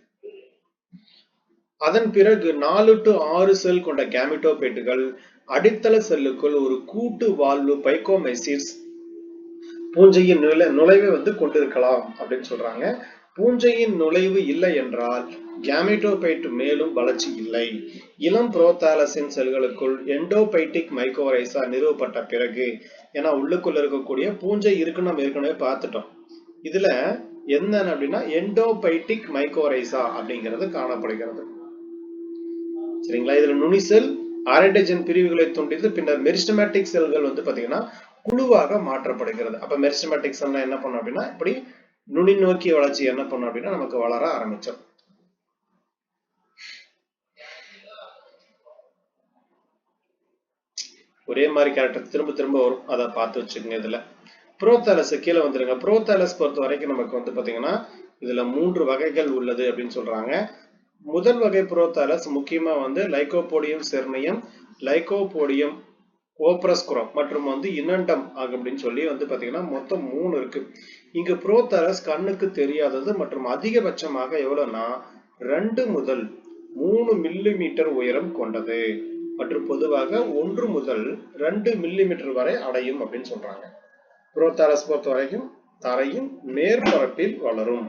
அதன் பிறகு 4 to 6 செல் கொண்ட கேமிட்டோபைட்டுகள் அடித்தள செல்லுக்குள் ஒரு கூட்டு வாழ்வு பைகோமெசிஸ் பூஞ்சையின் நுழைவை வந்து கொண்டிருக்கலாம் அப்படின்னு சொல்றாங்க. பூஞ்சையின் நுழைவு இல்லை என்றால் கேமிட்டோபைட் மேலும் வளர்ச்சி இல்லை. இளம் புரோதாலஸின் செல்களுக்குள் எண்டோபைட்டிக் மைக்கோரைசா நிறுவப்பட்ட பிறகு, ஏன்னா உள்ளுக்குள்ள இருக்கக்கூடிய பூஞ்சை இருக்குன்னு நம்ம ஏற்கனவே பார்த்துட்டோம். இதுல என்ன அப்படின்னா எண்டோபைட்டிக் மைக்கோரைசா அப்படிங்கிறது காணப்படுகிறது. சரிங்களா, இதுல நுனிசெல் ஆரடைஜன் பிரிவுகளை தோன்றியது. பின்னர் மெரிஸ்டமேட்டிக் செல்கள் வந்து பாத்தீங்கன்னா குழுவாக மாற்றப்படுகிறது. அப்ப மெரிஸ்டமேட்டிக் செல் என்ன பண்ணும் அப்படின்னா இப்படி நுனி நோக்கிய வளர்ச்சி என்ன பண்ணும் அப்படின்னா நமக்கு வளர ஆரம்பிச்சோம். ஒரே மாதிரி கேரக்டர் திரும்ப திரும்ப வரும், அதை பார்த்து வச்சுக்கோங்க. இதுல புரோதாலஸ் கீழே வந்துருங்க. புரோதாலஸ் பொறுத்த வரைக்கும் நமக்கு வந்து பாத்தீங்கன்னா இதுல 3 வகைகள் உள்ளது அப்படின்னு சொல்றாங்க. முதல் வகை புரோதாலஸ் முக்கியமா வந்து லைகோபோடியம் செர்னியம், லைகோபோடியம் ஓப்ரஸ்குரம் மற்றும் வந்து இன்னண்டம் அப்படின்னு சொல்லி வந்து பாத்தீங்கன்னா மொத்தம் 3 இருக்கு. இங்கு புரோதாலஸ் கண்ணுக்கு தெரியாதது மற்றும் அதிகபட்சமாக எவ்வளவுனா 2 முதல் 3 மில்லிமீட்டர் உயரம் கொண்டது மற்றும் பொதுவாக 1 முதல் 2 மில்லிமீட்டர் வரை அடையும் அப்படின்னு சொல்றாங்க. புரோதாலஸ் பொறுத்த வரைக்கும் தரையின் மேற்பரப்பில் வளரும்.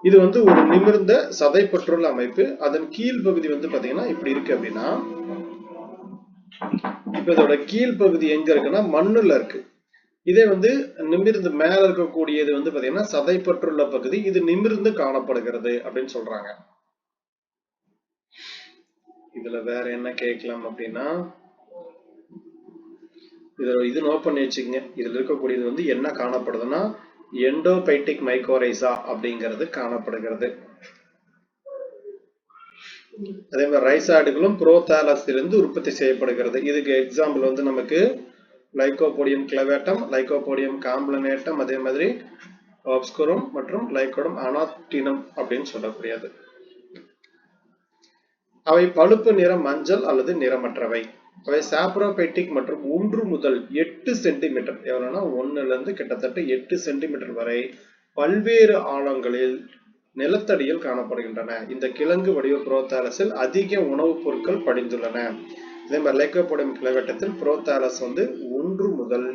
இது வந்து ஒரு நிமிர்ந்த சதைப்பற்றுள்ள அமைப்பு. அதன் கீழ் பகுதி வந்து பாத்தீங்கன்னா இப்படி இருக்கு அப்படின்னா, இப்ப இதோட கீழ் பகுதி எங்க இருக்குன்னா மண்ணுல இருக்கு. இதே வந்து நிமிர்ந்து மேல இருக்கக்கூடியது வந்து பாத்தீங்கன்னா சதைப்பற்றுள்ள பகுதி. இது நிமிர்ந்து காணப்படுகிறது அப்படின்னு சொல்றாங்க. இதுல வேற என்ன கேட்கலாம் அப்படின்னா, இது நோட் பண்ணி வச்சுக்கங்க. இதுல இருக்கக்கூடியது வந்து என்ன காணப்படுதுன்னா எண்டோபைட்டிக் மைக்கோரைசா அப்படிங்கிறது காணப்படுகிறது. அதே மாதிரி ரைசாய்டுகளும் புரோதாலஸிலிருந்து உற்பத்தி செய்யப்படுகிறது. இதுக்கு எக்ஸாம்பிள் வந்து நமக்கு லைகோபோடியம் கிளவேட்டம், லைகோபோடியம் காம்ப்ளனேட்டம், அதே மாதிரி ஆப்ஸ்குரம் மற்றும் லைகோடம் அனாக்டினம் அப்படின்னு சொல்லக்கூடியது. அவை பழுப்பு நிற மஞ்சள் அல்லது நிறமற்றவை. அவை சாப்ரோபைட்டிக் மற்றும் 1 முதல் 8 சென்டிமீட்டர், எவ்வளவுனா 1ல இருந்து கிட்டத்தட்ட 8 சென்டிமீட்டர் வரை பல்வேறு ஆழங்களில் நிலத்தடியில் காணப்படுகின்றன. இந்த கிழங்கு வடிவ புரோதாலஸில் அதிக உணவுப் பொருட்கள் படிந்துள்ளன. இதே மாதிரி லைகோபோடியம் கிளவேட்டத்தில் புரோதாலஸ் வந்து 1 முதல்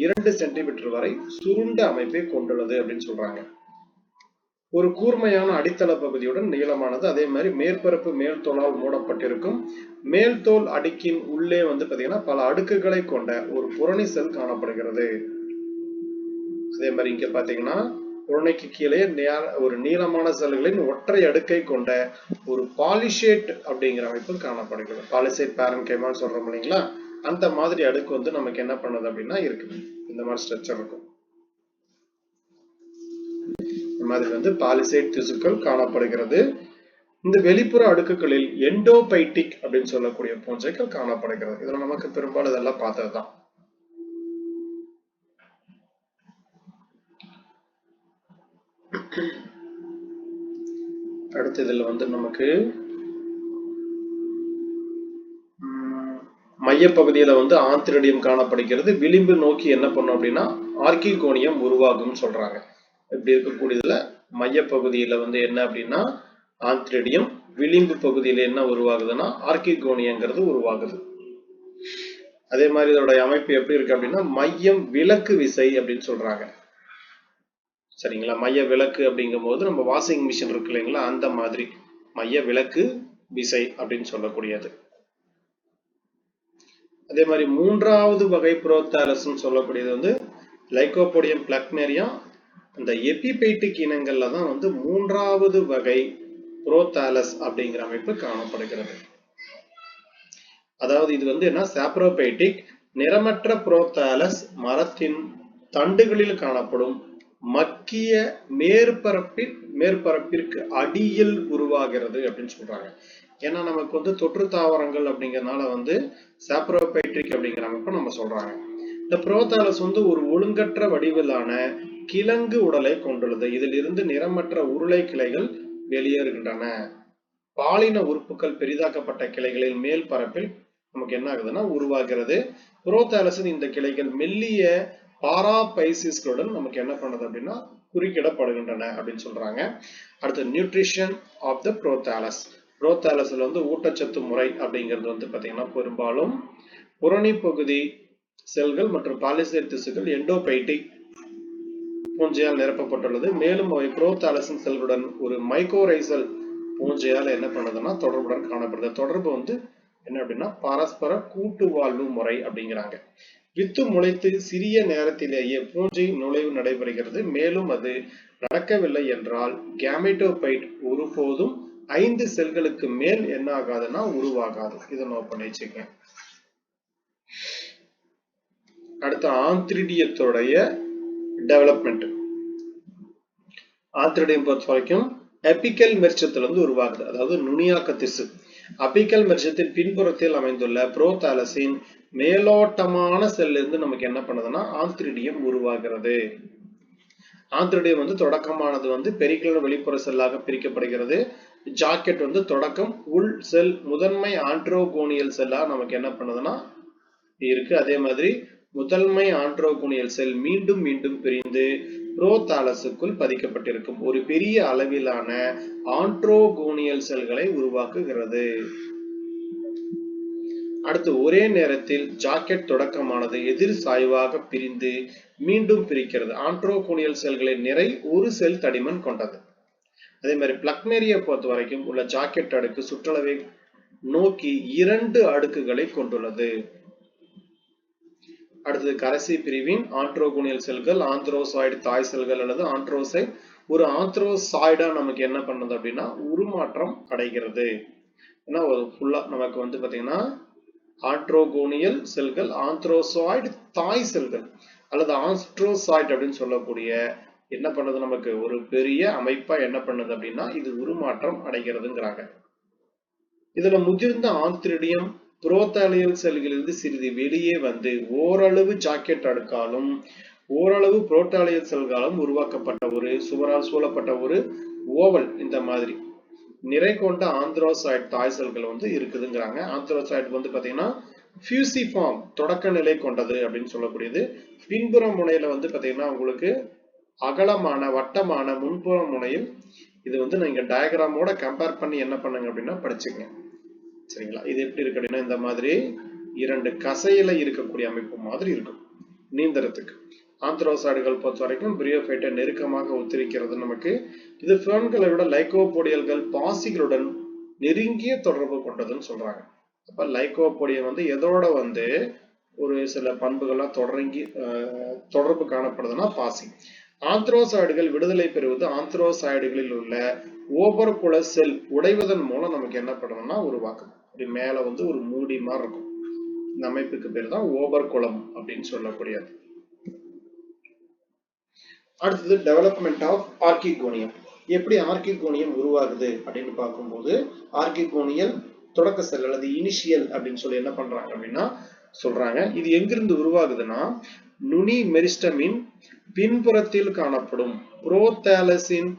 2 சென்டிமீட்டர் வரை சுருண்ட அமைப்பை கொண்டுள்ளது அப்படின்னு சொல்றாங்க. ஒரு கூர்மையான அடித்தள பகுதியுடன் நீளமானது. அதே மாதிரி மேற்பரப்பு மேல் தோலால் மூடப்பட்டிருக்கும். மேல் தோல் அடுக்கின் உள்ளே வந்து பாத்தீங்கன்னா பல அடுக்குகளை கொண்ட ஒரு புறணி செல் காணப்படுகிறது. அதே மாதிரி இங்க பாத்தீங்கன்னா புறணிக்கு கீழே ஒரு நீளமான செல்களின் ஒற்றை அடுக்கை கொண்ட ஒரு பாலிசேட் அப்படிங்கிற அமைப்பு காணப்படுகிறது. பாலிசேட் பேரன்கைமான்னு சொல்றோம் இல்லைங்களா, அந்த மாதிரி அடுக்கு வந்து நமக்கு என்ன பண்ணுது அப்படின்னா இருக்குது. இந்த மாதிரி ஸ்ட்ரக்சர் இருக்கும். மாதிரி வந்து பாலிசேட் திசுக்கள் காணப்படுகிறது. இந்த வெளிப்புற அடுக்குகளில் எண்டோபைட்டிக் அப்படின்னு சொல்லக்கூடிய பூஞ்சைகள் காணப்படுகிறது. இதுல நமக்கு பெரும்பாலும் இதெல்லாம் பார்த்ததுதான். அடுத்து இதுல வந்து நமக்கு மையப்பகுதியில வந்து ஆந்திரிடியம் காணப்படுகிறது. விளிம்பு நோக்கி என்ன பண்ணும் அப்படின்னா ஆர்கிகோனியம் உருவாகும் சொல்றாங்க. இப்படி இருக்கக்கூடியதுல மையப்பகுதியில வந்து என்ன அப்படின்னா ஆந்திரிடியம், விளிம்பு பகுதியில என்ன உருவாகுதுன்னா ஆர்கிகோனியங்கிறது உருவாகுது. அதே மாதிரி இதோட அமைப்பு எப்படி இருக்கு அப்படின்னா மையம் விலக்கு விசை அப்படின்னு சொல்றாங்க. சரிங்களா, மைய விலக்கு அப்படிங்கும் போது நம்ம வாஷிங் மிஷின் இருக்கு இல்லைங்களா, அந்த மாதிரி மைய விலக்கு விசை அப்படின்னு சொல்லக்கூடியது. அதே மாதிரி 3வது வகை புரோதாலஸ் சொல்லக்கூடியது வந்து லைகோபோடியம் பிளக்னேரியா. இந்த எபிபைட்டிக் இனங்கள்ல தான் வந்து 3வது வகை புரோதாலஸ் அப்படிங்கிற அமைப்பு காணப்படுகிறது. அதாவது இது வந்து என்ன சாப்ரோபைட்டிக் நிறமற்ற புரோதாலஸ் மரத்தின் தண்டுகளில் காணப்படும் மக்கிய மேற்பரப்பிற்கு அடியில் உருவாகிறது அப்படின்னு சொல்றாங்க. ஏன்னா நமக்கு வந்து தொற்று தாவரங்கள் அப்படிங்கறதுனால வந்து சாப்ரோபைட்ரிக் அப்படிங்கிற அமைப்பு நம்ம சொல்றாங்க. இந்த புரோதாலஸ் வந்து ஒரு ஒழுங்கற்ற வடிவிலான கிழங்கு உடலை கொண்டுள்ளது. இதில் இருந்து நிறமற்ற உருளை கிளைகள் வெளியேறுகின்றன. பாலின உறுப்புகள் பெரிதாக்கப்பட்ட கிளைகளில் மேல் பரப்பில் நமக்கு என்ன ஆகுதுன்னா உருவாகிறது. புரோதாலஸின் இந்த கிளைகள் மெல்லிய பாராபைசிஸ்களுடன் நமக்கு என்ன பண்ணுது அப்படின்னா குறுக்கிடப்படுகின்றன அப்படின்னு சொல்றாங்க. அடுத்து நியூட்ரிஷன் ஆஃப் த புரோதாலஸ். புரோதாலஸ்ல வந்து ஊட்டச்சத்து முறை அப்படிங்கிறது வந்து பாத்தீங்கன்னா பெரும்பாலும் புறணி பகுதி செல்கள் மற்றும் பாலிசேட் திசுக்கள் எண்டோபைட்டிக் பூஞ்சையால் நிரப்பப்பட்டுள்ளது. மேலும் அவை புரோதாலஸின் செல்களுடன் ஒரு மைக்கோரைசல் பூஞ்சையால் என்ன பண்ணுதுன்னா தொடர்புடன் காணப்படுது. தொடர்பு வந்து என்ன அப்படின்னா பரஸ்பர கூட்டு வாழ்வு முறை அப்படிங்கிறாங்க. வித்து முளைத்து சிறிய நேரத்திலேயே பூஞ்சை நுழைவு நடைபெறுகிறது. மேலும் அது நடக்கவில்லை என்றால் கேமெட்டோபைட் ஒருபோதும் 5 செல்களுக்கு மேல் என்ன ஆகாதுன்னா உருவாகாது. இதை நோட் பண்ணி வச்சுக்கங்க. அடுத்த ஆந்திரிடியத்துடைய டெவலப்மெண்ட். ஆந்திரிடியம் பொறுத்த வரைக்கும் அபிக்கல் மெர்ச்சத்துல இருந்து உருவாகுது. அதாவது நுனியாக்க திசு. அபிக்கல் மெர்ச்சத்தின் பின்புறத்தில் அமைந்துள்ள புரோதாலஸின் மேலோட்டமான செல்ல இருந்து நமக்கு என்ன பண்ணுதுன்னா ஆந்திரிடியம் உருவாகிறது. ஆந்திரிடியம் வந்து தொடக்கமானது வந்து பெரிக்ளோட வெளிப்புற செல்லாக பிரிக்கப்படுகிறது. ஜாக்கெட் வந்து தொடக்கம் உள் செல் முதன்மை ஆண்ட்ரோகோனியல் செல்லா நமக்கு என்ன பண்ணுதுன்னா இருக்கு. அதே மாதிரி முதன்மை ஆண்ட்ரோகோனியல் செல் மீண்டும் மீண்டும் பிரிந்து புரோதாலஸுக்குள் பதிக்கப்பட்டிருக்கும் ஒரு பெரிய அளவிலான ஆண்ட்ரோகோனியல் செல்களை உருவாக்குகிறது. அடுத்து ஒரே நேரத்தில் ஜாக்கெட் தொடக்கமானது எதிர் சாய்வாக பிரிந்து மீண்டும் பிரிக்கிறது. ஆண்ட்ரோகோனியல் செல்களின் நிறை ஒரு செல் தடிமன் கொண்டது. அதே மாதிரி பிளக்மேரியை பொறுத்த வரைக்கும் உள்ள ஜாக்கெட் அடுக்கு சுற்றளவை நோக்கி 2 அடுக்குகளை கொண்டுள்ளது. அடுத்தது கடைசி பிரிவின் ஆண்ட்ரோகோனியல் செல்கள் ஆந்த்ரோசாய்டு தாய் செல்கள் அல்லது ஆண்ட்ரோசைட். ஒரு ஆந்த்ரோசாய்டா நமக்கு என்ன பண்ணுது அப்படின்னா உருமாற்றம் அடைகிறது. ஏன்னா ஒரு ஃபுல்லா நமக்கு வந்து பாத்தீங்கன்னா ஆண்ட்ரோகோனியல் செல்கள் ஆந்த்ரோசாய்டு தாய் செல்கள் அல்லது ஆஸ்ட்ரோசாய்ட் அப்படின்னு சொல்லக்கூடிய என்ன பண்ணுது நமக்கு ஒரு பெரிய அமைப்பா என்ன பண்ணுது அப்படின்னா இது உருமாற்றம் அடைகிறதுங்கிறாங்க. இதுல முதிர்ந்த ஆந்திரிடியம் புரோத்தாலியல் செல்களிலிருந்து சிறிது வெளியே வந்து ஓரளவு ஜாக்கெட் அடுக்காலும் ஓரளவு புரோட்டாலியல் செல்காலும் உருவாக்கப்பட்ட ஒரு சுவரால் சூழப்பட்ட ஒரு ஓவல் இந்த மாதிரி நிறை கொண்ட ஆந்த்ரோசாய்ட் தாய் செல்கள் வந்து இருக்குதுங்கிறாங்க. ஆந்த்ரோசாய்ட் வந்து பாத்தீங்கன்னா ஃபியூசிஃபார்ம் தொடக்க நிலை கொண்டது அப்படின்னு சொல்லக்கூடியது. பின்புற முனையில வந்து பாத்தீங்கன்னா உங்களுக்கு அகலமான வட்டமான முன்புற முனையில் இது வந்து நீங்க டயக்ராமோட கம்பேர் பண்ணி என்ன பண்ணுங்க அப்படின்னா படிச்சுங்க. சரிங்களா? இது எப்படி இருக்கு அப்படின்னா இந்த மாதிரி 2 கசையில இருக்கக்கூடிய அமைப்பு மாதிரி இருக்கும் நீந்தறதுக்கு. ஆந்த்ரோசாய்டுகள் பொறுத்த வரைக்கும் பிரியோஃபைட்டை நெருக்கமாக ஒத்திருக்கிறது நமக்கு. இது ஃபெர்ன்களை விட லைகோபோடியல்கள் பாசிகளுடன் நெருங்கிய தொடர்பு கொண்டதுன்னு சொல்றாங்க. அப்ப லைகோபோடியம் வந்து எதோட வந்து ஒரு சில பண்புகள்லாம் தொடர்பு காணப்படுதுன்னா பாசி. ஆந்த்ரோசாய்டுகள் விடுதலை பெறுவது ஆந்த்ரோசாய்டுகளில் உள்ள ஓபர்குல செல் உடைவதன் மூலம் நமக்கு என்ன பண்ணணும்னா உருவாக்கும். அப்படி மேல வந்து ஒரு மூடி மாதிரி இருக்கும். இந்த அமைப்புக்கு பேர் தான் ஓபர்குலம் அப்படின்னு சொல்லக்கூடியது. அடுத்தது டெவலப்மெண்ட் ஆஃப் ஆர்கிகோனியம். எப்படி ஆர்கிகோனியம் உருவாகுது அப்படின்னு பார்க்கும்போது ஆர்கிகோனியல் தொடக்க செல் அல்லது இனிஷியல் அப்படின்னு சொல்லி என்ன பண்றாங்க அப்படின்னா சொல்றாங்க. இது எங்கிருந்து உருவாகுதுன்னா நுனி மெரிஸ்டமின் பின்புறத்தில் காணப்படும் புரோதாலஸின்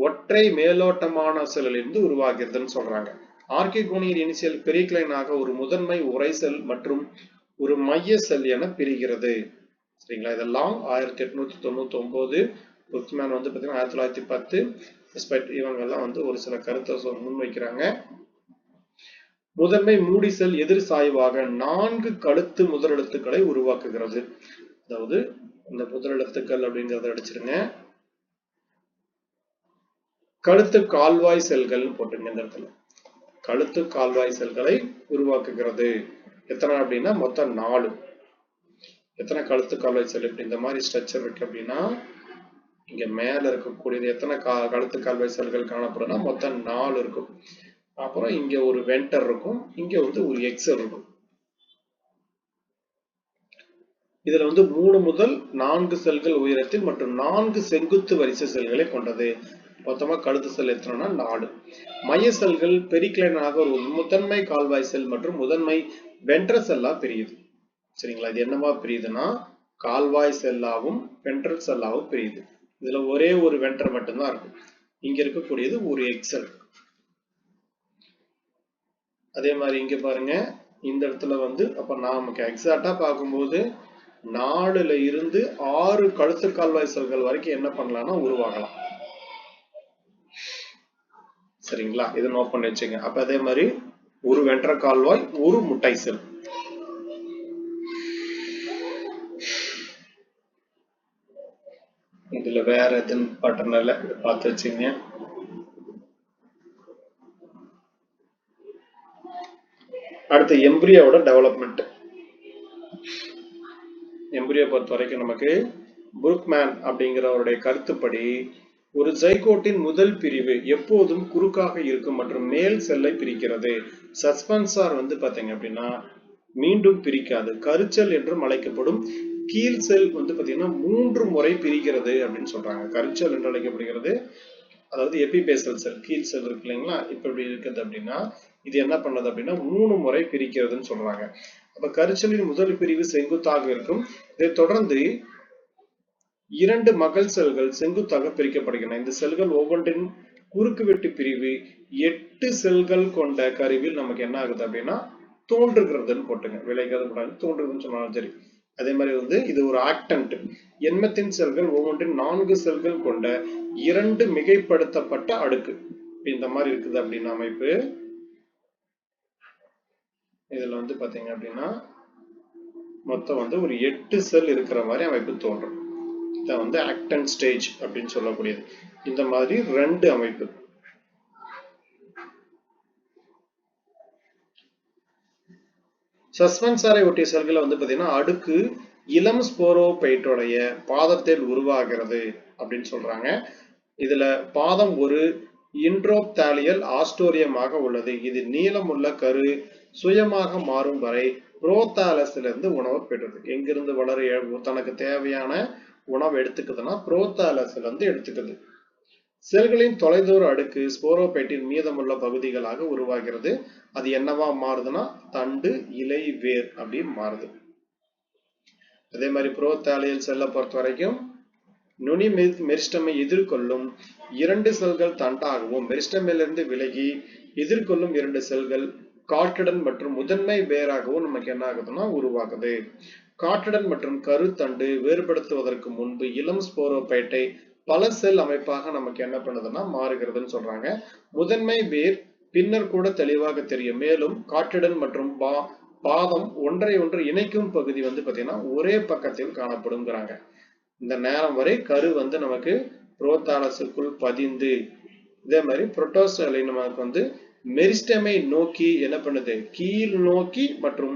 ஒற்றை மேலோட்டமான செல்லிலிருந்து உருவாகிறதுன்னு சொல்றாங்க. ஆர்கிகோனியல் இனிஷியல் பெரிக்ளைனாக ஒரு முதன்மை உரை செல் மற்றும் ஒரு மைய செல் என பிரிகிறது. சரிங்களா? இதெல்லாம் 1899 புக்மேன் வந்து பாத்தீங்கன்னா 1910 இவங்க எல்லாம் வந்து ஒரு சில கருத்தை முன்வைக்கிறாங்க. முதன்மை மூடி செல் எதிர் சாய்வாக 4 கழுத்து முதலெழுத்துக்களை உருவாக்குகிறது. அதாவது இந்த முதலெழுத்துக்கள் அப்படிங்கறத அடிச்சிருங்க. கழுத்து கால்வாய் செல்கள் போட்டுங்க. இந்த இடத்துல கழுத்து கால்வாய் செல்களை உருவாக்குகிறது. எத்தனை அப்படின்னா மொத்தம் 4. எத்தனை கழுத்து கால்வாய் செல் இப்படி இந்த மாதிரி ஸ்ட்ரக்சர் இருக்கு அப்படின்னா இங்க மேல இருக்கக்கூடியது எத்தனை கழுத்து கால்வாய் செல்கள் காணப்படும்னா மொத்தம் 4 இருக்கும். அப்புறம் இங்க ஒரு வென்டர் இருக்கும், இங்க வந்து ஒரு எக்ஸல் இருக்கும். இதுல வந்து 3 முதல் 4 செல்கள் உயரத்தில் மற்றும் 4 செங்குத்து வரிசை செல்களை கொண்டது. மொத்தமா கழுத்து செல் எத்தனைனா 4. மைய செல்கள் பெரிக்ளைனாக ஒரு முதன்மை கால்வாய் செல் மற்றும் முதன்மை வென்ட்ரல் செல்லா பிரியுது. சரிங்களா? இது என்னவா பிரியுதுன்னா கால்வாய் செல்லாவும் வென்ட்ரல் செல்லாவும் பிரியுது. இதுல ஒரே ஒரு வென்டர் மட்டும்தான் இருக்கும். இங்க இருக்கக்கூடியது ஒரு எக்ஸல். அதே மாதிரி இங்க பாருங்க இந்த இடத்துல வந்து அப்ப நமக்கு எக்ஸாக்டா பார்க்கும்போது 4ல இருந்து 6 கழுத்து கால்வாய் செல்கள் வரைக்கும் என்ன பண்ணலாம்னா உருவாகலாம். சரிங்களா? இதை நோட் பண்ணி வச்சுங்க. அப்ப அதே மாதிரி ஒரு வென்ட்ர கால்வாய் ஒரு முட்டை செல். இதுல வேற எதுவும் பட்டன் இல்ல, இதை பார்த்து வச்சுங்க. அடுத்து எம்பிரியோட டெவலப்மெண்ட். எம்பிரியோ பொறுத்த வரைக்கும் நமக்கு புருக்மேன் அப்படிங்கிறவருடைய கருத்துப்படி ஒரு ஜைகோட்டின் முதல் பிரிவு எப்போதும் குறுக்காக இருக்கும் மற்றும் மேல் செல்லை பிரிக்கிறது. சஸ்பென்சார் வந்து பாத்தீங்க அப்படின்னா மீண்டும் பிரிக்காது. கருச்சல் என்றும் அழைக்கப்படும் கீழ் செல் வந்து பாத்தீங்கன்னா 3 முறை பிரிக்கிறது அப்படின்னு சொல்றாங்க. கருச்சல் என்று அழைக்கப்படுகிறது. அதாவது எபிபேசல் செல் கீழ் செல் இருக்கு இல்லைங்களா, இப்ப இப்படி இருக்குது அப்படின்னா இது என்ன பண்ணது அப்படின்னா 3 முறை பிரிக்கிறதுன்னு சொல்றாங்க. அப்ப கருச்சலின் முதல் பிரிவு செங்குத்தாக இருக்கும். இதை தொடர்ந்து 2 மகள் செல்கள் செங்குத்தாக பிரிக்கப்படுகின்றன. இந்த செல்கள் ஒவ்வொன்றின் குறுக்கு வெட்டு பிரிவு 8 செல்கள் கொண்ட கருவில் நமக்கு என்ன ஆகுது அப்படின்னா தோன்றுகிறதுன்னு போட்டுங்க. விளைகிறது கூடாது, தோன்றுகிறதுன்னு சொன்னாலும் சரி. அதே மாதிரி இது ஒரு ஆக்டன்ட். எண்மத்தின் செல்கள் ஒவ்வொன்றின் 4 செல்கள் கொண்ட 2 மிகைப்படுத்தப்பட்ட அடுக்கு. இந்த மாதிரி இருக்குது அப்படின்னு அமைப்பு. இதுல பாத்தீங்க அப்படின்னா மொத்தம் ஒரு 8 செல் இருக்கிற மாதிரி அமைப்பு தோன்றும். இதை ஆக்டன் ஸ்டேஜ் அப்படின்னு சொல்லக்கூடியது. இந்த மாதிரி 2 அமைப்பு. சஸ்பென்சாரை ஒட்டிய செல்களை பாத்தீங்கன்னா அடுக்கு இளம் ஸ்போரோபைட்டோடைய பாதத்தில் உருவாகிறது அப்படின்னு சொல்றாங்க. இதுல பாதம் ஒரு இன்ட்ரோப்தாலியல் ஆஸ்டோரியமாக உள்ளது. இது நீளமுள்ள கரு சுயமாக மாறும் வரை புரோதாலஸ்ல இருந்து உணவு பெறுறது. எங்கிருந்து வளர தனக்கு தேவையான உணவு எடுத்துக்குதுன்னா புரோதாலஸ்ல இருந்து எடுத்துக்குது. செல்களின் தொலைதூர அடுக்கு ஸ்போரோபைட்டின் மீதமுள்ள பகுதிகளாக உருவாகிறது. அது என்னவா மாறுதுன்னா தண்டு, இலை, வேர் அப்படின்னு மாறுது. அதே மாதிரி புரோதாலியல் செல்லை பொறுத்த வரைக்கும் நுனி மெரிஸ்டமை எதிர்கொள்ளும் 2 செல்கள் தண்டாகவும் மெரிஸ்டமிலிருந்து விலகி எதிர்கொள்ளும் 2 செல்கள் காற்றுடன் மற்றும் முதன்மை வேராகவும் நமக்கு என்ன ஆகுதுன்னா உருவாகுது. காற்றுடன் மற்றும் கருத்தண்டு வேறுபடுத்துவதற்கு முன்பு இளம் ஸ்போரோபைட்டை பல செல் அமைப்பாக நமக்கு என்ன பண்ணுதுன்னா மாறுகிறதுன்னு சொல்றாங்க. முதன்மை வேர் பின்னர் கூட தெளிவாக தெரியும். மேலும் காற்றுடன் மற்றும் பாதம் ஒன்றை ஒன்று இணைக்கும் பகுதி பாத்தீங்கன்னா ஒரே பக்கத்தில் காணப்படுங்கிறாங்க. இந்த நேரம் வரை கரு நமக்கு புரோதாலஸுக்குள் பதிந்து, இதே மாதிரி புரோட்டோஸ்டலின் நமக்கு மெரிஸ்டமை நோக்கி என்ன பண்ணுது, கீழ் நோக்கி மற்றும்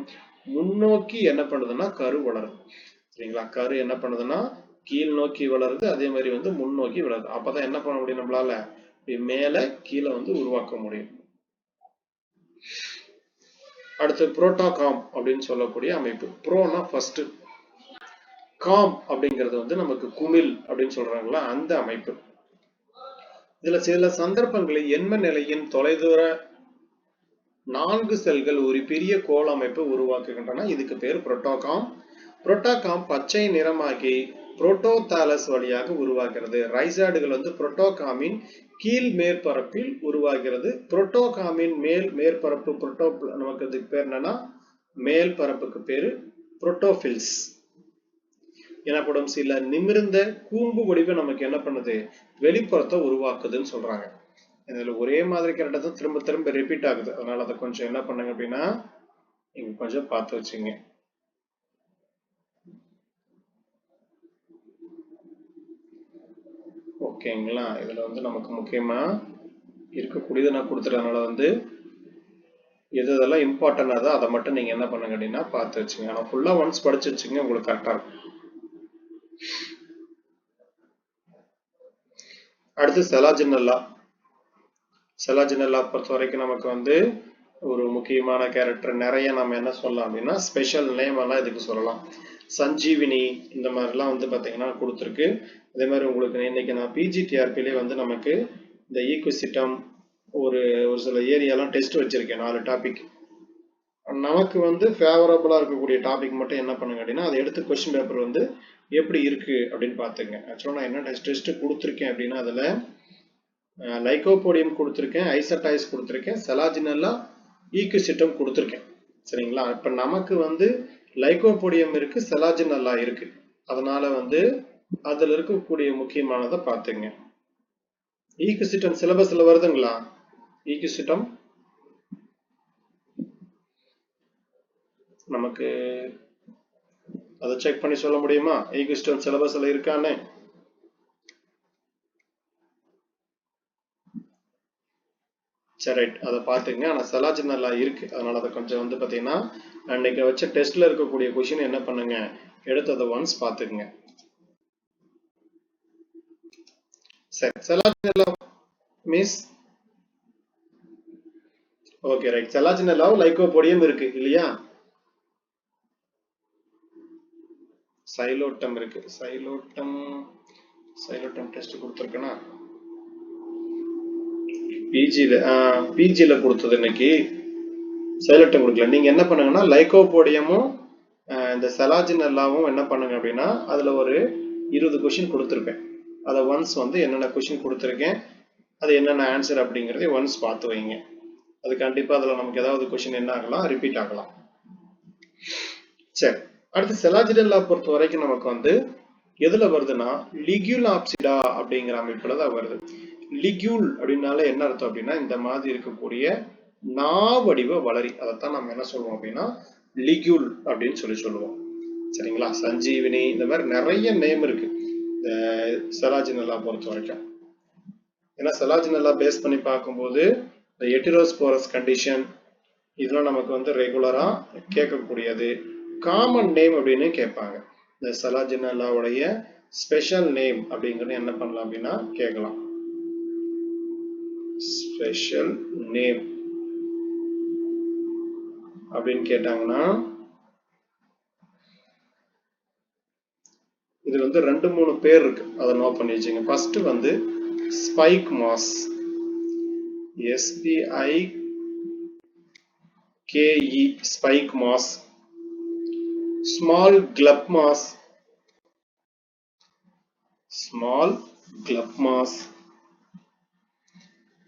முன்னோக்கி என்ன பண்ணுதுன்னா கரு வளருது. சரிங்களா, கரு என்ன பண்ணுதுன்னா கீழ் நோக்கி வளருது, அதே மாதிரி முன்னோக்கி வளருது. அப்பதான் என்ன பண்ண முடியும், நம்மளால மேல கீழே உருவாக்க முடியும். அடுத்து புரோட்டோகாம் அப்படின்னு சொல்லக்கூடிய அமைப்பு. ப்ரோனா ஃபர்ஸ்ட், காம் அப்படிங்கிறது நமக்கு குமிழ் அப்படின்னு சொல்றாங்களா அந்த அமைப்பு. இதுல சில சந்தர்ப்பங்களில் எண்ம நிலையின் தொலைதூர 4 செல்கள் ஒரு பெரிய கோள அமைப்பு உருவாக்குகின்றன. இதுக்கு பேர் புரோட்டோகாம். புரோட்டோகாம் பச்சை நிறமாகி புரோட்டோதாலஸ் வழியாக உருவாகிறது. ரைசாய்டுகள் புரோட்டோகாமின் கீழ் மேற்பரப்பில் உருவாகிறது. புரோட்டோகாமின் மேல் மேற்பரப்பு நமக்கு இதுக்கு பேர் என்னன்னா மேல் பரப்புக்கு பேரு புரோட்டோபில்ஸ் எனப்படும் சில நிமிர்ந்த கூம்பு வடிவ நமக்கு என்ன பண்ணுது, வெளிப்புறத்தை உருவாக்குதுன்னு சொல்றாங்க. இதுல ஒரே மாதிரி கரெக்டா திரும்ப திரும்ப ரிப்பீட் ஆகுது. அதனால அதை கொஞ்சம் என்ன பண்ணுங்க அப்படின்னா நீங்க கொஞ்சம் பார்த்து வச்சுங்க. ஓகேங்களா, இதுல நமக்கு முக்கியமா இருக்கக்கூடியது நான் கொடுத்துறதுனால எதெல்லாம் இம்பார்ட்டன்ட் அதை மட்டும் நீங்க என்ன பண்ணுங்க அப்படின்னா பார்த்து வச்சுங்க. ஆனா ஃபுல்லா ஒன்ஸ் படிச்சு வச்சுங்க, உங்களுக்கு கரெக்டா இருக்கும். அடுத்து செலாஜினல்லா. செலாஜினல்லா பொறுத்த வரைக்கும் நமக்கு ஒரு முக்கியமான கேரக்டர். நிறைய நம்ம என்ன சொல்லலாம் அப்படின்னா ஸ்பெஷல் நேம் எல்லாம் இதுக்கு சொல்லலாம். சஞ்சீவினி இந்த மாதிரிலாம் பாத்தீங்கன்னா கொடுத்துருக்கு. அதே மாதிரி உங்களுக்கு இன்னைக்கு நான் பிஜிடிஆர்பிலே நமக்கு இந்த ஈக்குசிட்டம் ஒரு சில ஏரியாலாம் டெஸ்ட் வச்சிருக்கேன். 4 டாபிக். நமக்கு ஃபேவரபிளா இருக்கக்கூடிய டாபிக் மட்டும் என்ன பண்ணுங்க அப்படின்னா அதை எடுத்து கொஸ்டின் பேப்பர் எப்படி இருக்கு அப்படின்னு பாத்துங்க. ஆக்சுவலா நான் என்ன டெஸ்ட் கொடுத்துருக்கேன் அப்படின்னா அதுல லைகோபோடியம் கொடுத்துருக்கேன், ஐசோடைஸ் கொடுத்துருக்கேன், செலாஜினல்லா, ஈக்குசிட்டம் கொடுத்துருக்கேன். சரிங்களா, இப்ப நமக்கு லைகோபோடியம் இருக்கு, செலாஜினல்லா இருக்கு. அதனால அதுல இருக்கக்கூடிய முக்கியமானதை பாத்துங்க. ஈக்குசிட்டம் சிலபஸ்ல வருதுங்களா? ஈக்குசிட்டம் நமக்கு அதை செக் பண்ணி சொல்ல முடியுமா? ஈக்குசிட்டம் சிலபஸ்ல இருக்கான்னு? சரி, அதை பாத்துங்க. ஆனா செலாஜினல்லா இருக்கு, அதனால அதை கொஞ்சம் பாத்தீங்கன்னா அன்னைக்கு வச்ச டெஸ்ட்ல இருக்கக்கூடிய கொஸ்டின் என்ன பண்ணுங்க, எடுத்ததை ஒன்ஸ் பாத்துக்குங்க. சரி, செலாஜினல்லா மீன்ஸ் ஓகே ரைட். செலாஜினல்லா லைகோபோடியம் இருக்கு இல்லையா? சைலோட்டம் இருக்கு. Psilotum test கொடுத்துருக்கேனா? பிஜில கொடுத்தது இன்னைக்கு சைலட்டும் கொடுக்கல. நீங்க என்ன பண்ணுங்கன்னா லைகோபோடியமும் இந்த செலாஜினெல்லாவும் என்ன பண்ணுங்க அப்படின்னா அதுல ஒரு 20 கொஸ்டின் கொடுத்துருப்பேன். அதை ஒன்ஸ் வந்து என்னென்ன கொஸ்டின் கொடுத்துருக்கேன், அது என்னென்ன ஆன்சர் அப்படிங்கறத ஒன்ஸ் பார்த்து வைங்க. அது கண்டிப்பா அதுல நமக்கு ஏதாவது கொஸ்டின் என்ன ஆகலாம், ரிப்பீட் ஆகலாம். சரி, அடுத்து செலாஜினெல்லா பொறுத்த வரைக்கும் நமக்கு வந்து எதுல வருதுன்னா லிக்யூல் ஆப்சிடா அப்படிங்கிற அமைப்புல தான் வருது. லிக்யூல் அப்படின்னால என்ன அர்த்தம் அப்படின்னா இந்த மாதிரி இருக்கக்கூடிய நாவடிவ வளரி, அதைத்தான் நம்ம என்ன சொல்லுவோம் அப்படின்னா லிக்யூல் அப்படின்னு சொல்லுவோம். சரிங்களா? சஞ்சீவினி, இந்த மாதிரி நிறைய நேம் இருக்கு இந்த செலாஜினெல்லா பொறுத்த வரைக்கும். ஏன்னா செலாஜினெல்லா பேஸ் பண்ணி பார்க்கும்போது இந்த எட்டிரோஸ்போரஸ் கண்டிஷன் இதெல்லாம் நமக்கு வந்து ரெகுலரா கேட்கக்கூடியது. காமன் நேம் அப்படின்னு கேட்பாங்க. இந்த செலாஜினெல்லாவுடைய ஸ்பெஷல் நேம் அப்படிங்கிறது என்ன பண்ணலாம் அப்படின்னா கேட்கலாம். ஸ்பெஷல் நேம் அப்படின்னு கேட்டாங்கன்னா இது வந்து 2-3 பேர் இருக்கு, அதை நோட் பண்ணி வச்சுங்க. ஃபர்ஸ்ட் வந்து spike mass, SPIKE spike mass, small club mass,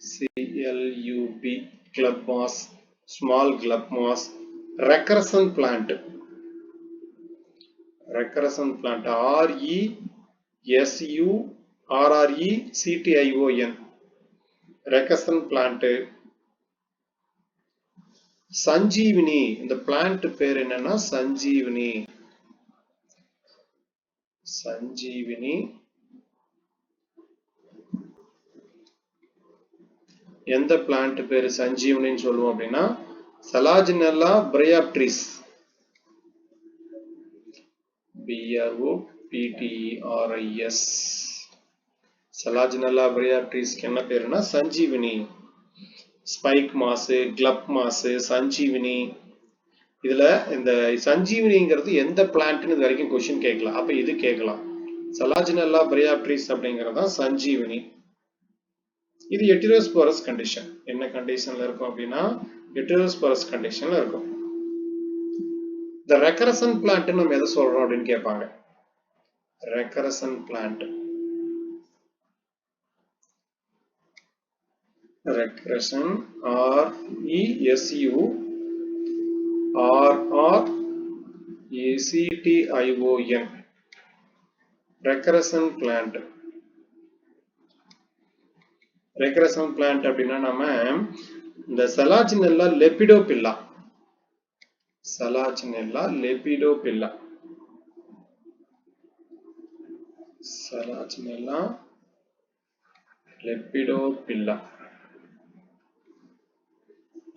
CLUB club mass, small club mass, recursion plant, RESURRECTION, recursion plant. சஞ்சீவினி, இந்த பிளான்ட் பேர் என்னன்னா சஞ்சீவினி. எந்த பிளான்ட் பேரு சஞ்சீவனின்னு சொல்லுவோம் அப்படின்னா செலாஜினெல்லா பிரையாப்ட்ரிஸ், BROPTERIS. செலாஜினெல்லா பிரையாப்ட்ரிஸ்க்கு என்ன பேருன்னா சஞ்சீவினி. ஸ்பைக் மாஸ், கிளப் மாஸ், சஞ்சீவினி. இதுல இந்த சஞ்சீவினிங்கிறது எந்த பிளான்ட்னு இது வரைக்கும் கொஸ்டின் கேட்கலாம். அப்ப இது கேட்கலாம். செலாஜினெல்லா பிரையாப்ட்ரிஸ் அப்படிங்கறதா சஞ்சீவினி. இது எட்டிரோஸ்போரஸ் கண்டிஷன். என்ன கண்டிஷன்ல இருக்கும் அப்படின்னா எட்டிரோஸ்போரஸ் கண்டிஷன்ல இருக்கும். இந்த ரெக்கரசன் பிளான்ட் நம்ம எதை சொல்றோம் அப்படின்னு கேட்பாங்க. ரெக்கரசன் பிளான்ட், ரெக்கரசன் RESURRECTION, ரெக்கரசன் பிளான்ட். ரெக்கரசன் பிளான்ட் அப்படின்னா நம்ம இந்த செலாஜினெல்லா லெபிடோபில்லா, செலாஜினெல்லா லெபிடோபில்லா, செலாஜினெல்லா லெபிடோபில்லா,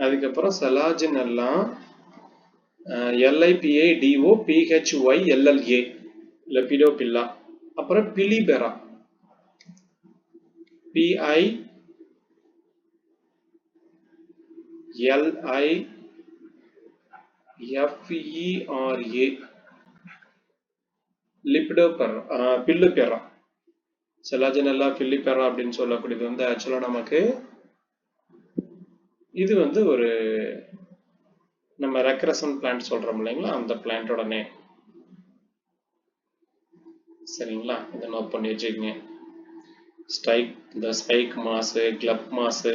அதுக்கப்புறம் செலாஜினெல்லா LIPIDOPHYLLA லெபிடோபில்லா, அப்புறம் பிலிபெரா PILIFERA லிபிடோபெரா, பில்லுபெரா. செலாஜினெல்லா பில்லிபெரா அப்படின்னு சொல்லக்கூடியது வந்து ஆக்சுவலா நமக்கு இது வந்து ஒரு நம்ம ரெக்கரசன் பிளான்ட் சொல்றோம் இல்லைங்களா, அந்த பிளான்ட்டோட நேம். சரிங்களா? இதை நோட் பண்ணி வச்சுக்கோங்க. இந்த ஸ்பைக் மாஸ், கிளப் மாஸ்,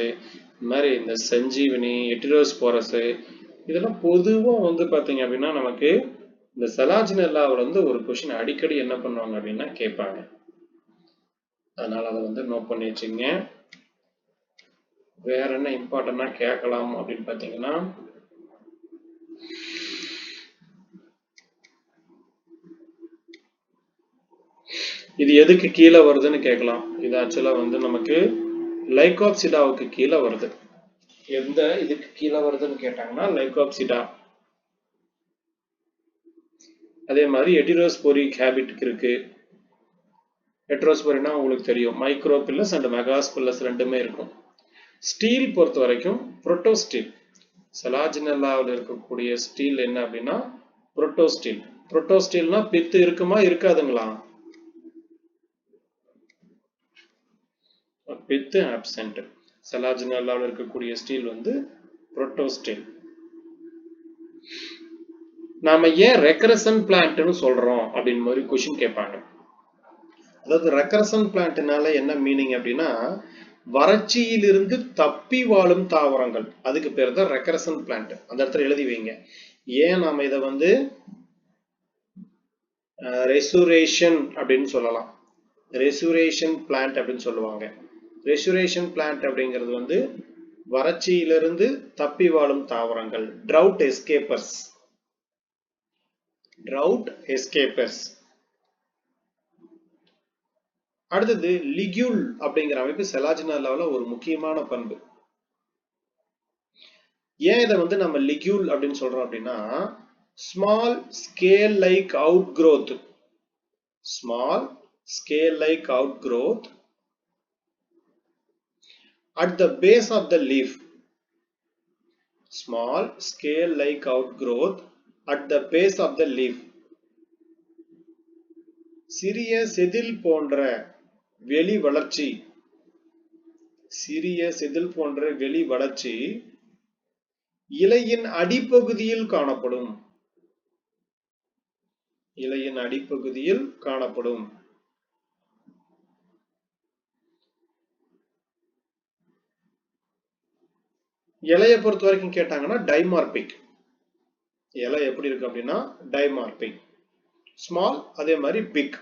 இந்த மாதிரி இந்த சஞ்சீவினி, எட்டிரோஸ்போரஸ், இதெல்லாம் பொதுவா வந்து பாத்தீங்க அப்படின்னா நமக்கு இந்த செலாஜினெல்லாவில் வந்து ஒரு கொஸ்டின் அடிக்கடி என்ன பண்ணுவாங்க அப்படின்னா கேட்பாங்க. அதனால அதை வந்து நோட் பண்ணி வச்சுங்க. வேற என்ன இம்பார்ட்டன்டா கேட்கலாம் அப்படின்னு பாத்தீங்கன்னா இது எதுக்கு கீழே வருதுன்னு கேட்கலாம். இது ஆக்சுவலா வந்து நமக்கு லைகோப்சிடாவுக்கு கீழே வருது. எந்த இதுக்கு கீழே வருதுன்னு கேட்டாங்கன்னா லைகோப்சிடா. அதே மாதிரி எட்டிரோஸ்போரிக் ஹேபிட்க்கு இருக்கு. ஹெட்ரோஸ்போரினா உங்களுக்கு தெரியும், மைக்ரோபில்லஸ் அண்ட் மெகாஸ்பில்லஸ் ரெண்டுமே இருக்கும். ஸ்டீல் பொறுத்த வரைக்கும் புரோட்டோஸ்டீல், செலாஜினெல்லாவில் இருக்கக்கூடிய ஸ்டீல் என்ன அப்படின்னா புரோட்டோஸ்டீல். புரோட்டோஸ்டீல்னா பித்து இருக்குமா இருக்காதுங்களா? பித்து ஆப்சென்ட். செலாஜினல்லாவில் இருக்கக்கூடிய ஸ்டீல் வந்து புரோட்டோஸ்டீல். நாம ஏன் ரெக்கரசன் பிளான்ட்னு சொல்றோம் அப்படின்னு மாதிரி கொஸ்டின் கேட்பாங்க. அதாவது ரெக்கரசன் பிளான்ட்னால என்ன மீனிங் அப்படின்னா, வறட்சியிலிருந்து தப்பி வாழும் தாவரங்கள், அதுக்கு பேர் தான் ரெக்கரசன் பிளான்ட். அந்த இடத்துல எழுதி வைங்க. ஏன் நாம இதை வந்து ரெசூரேஷன் அப்படின்னு சொல்லலாம், ரெசூரேஷன் பிளான்ட் அப்படின்னு சொல்லுவாங்க. ரெசூரேஷன் பிளான்ட் அப்படிங்கிறது வந்து வறட்சியிலிருந்து தப்பி வாழும் தாவரங்கள், drought escapers. drought escapers. அடுத்தது லிக்யூல் அப்படிங்கிற அமைப்பு செலாஜினல்லாவுல ஒரு முக்கியமான பண்பு. ஏன் இதை வந்து நம்ம லிக்யூல் அப்படின்னு சொல்றோம் அப்படின்னா, small scale like out growth, small scale like outgrowth at the base of the leaf, small scale like outgrowth at the base of the leaf. சிறிய செதில் போன்ற வெளி வளர்ச்சி, சிறிய செதில் போன்ற வெளி வளர்ச்சி இலையின் அடிப்பகுதியில் காணப்படும், இலையின் அடிப்பகுதியில் காணப்படும். இலையை பொறுத்த வரைக்கும் கேட்டாங்கன்னா டைமார்பிக். இலை எப்படி இருக்கு அப்படின்னா டைமார்பிக். ஸ்மால் அதே மாதிரி பிக்.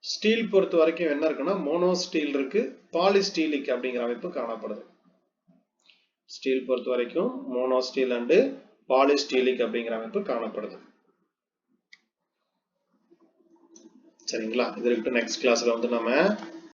ஸ்டீல் பொறுத்த வரைக்கும் என்ன இருக்குன்னா மோனோஸ்டீல் இருக்கு, பாலிஸ்டீலிக் அப்படிங்கிற அமைப்பு காணப்படுது. ஸ்டீல் பொறுத்த வரைக்கும் மோனோஸ்டீல் அண்ட் பாலிஸ்டீலிக் அப்படிங்கிற அமைப்பு காணப்படுது. சரிங்களா? இது நெக்ஸ்ட் கிளாஸ்ல வந்து நம்ம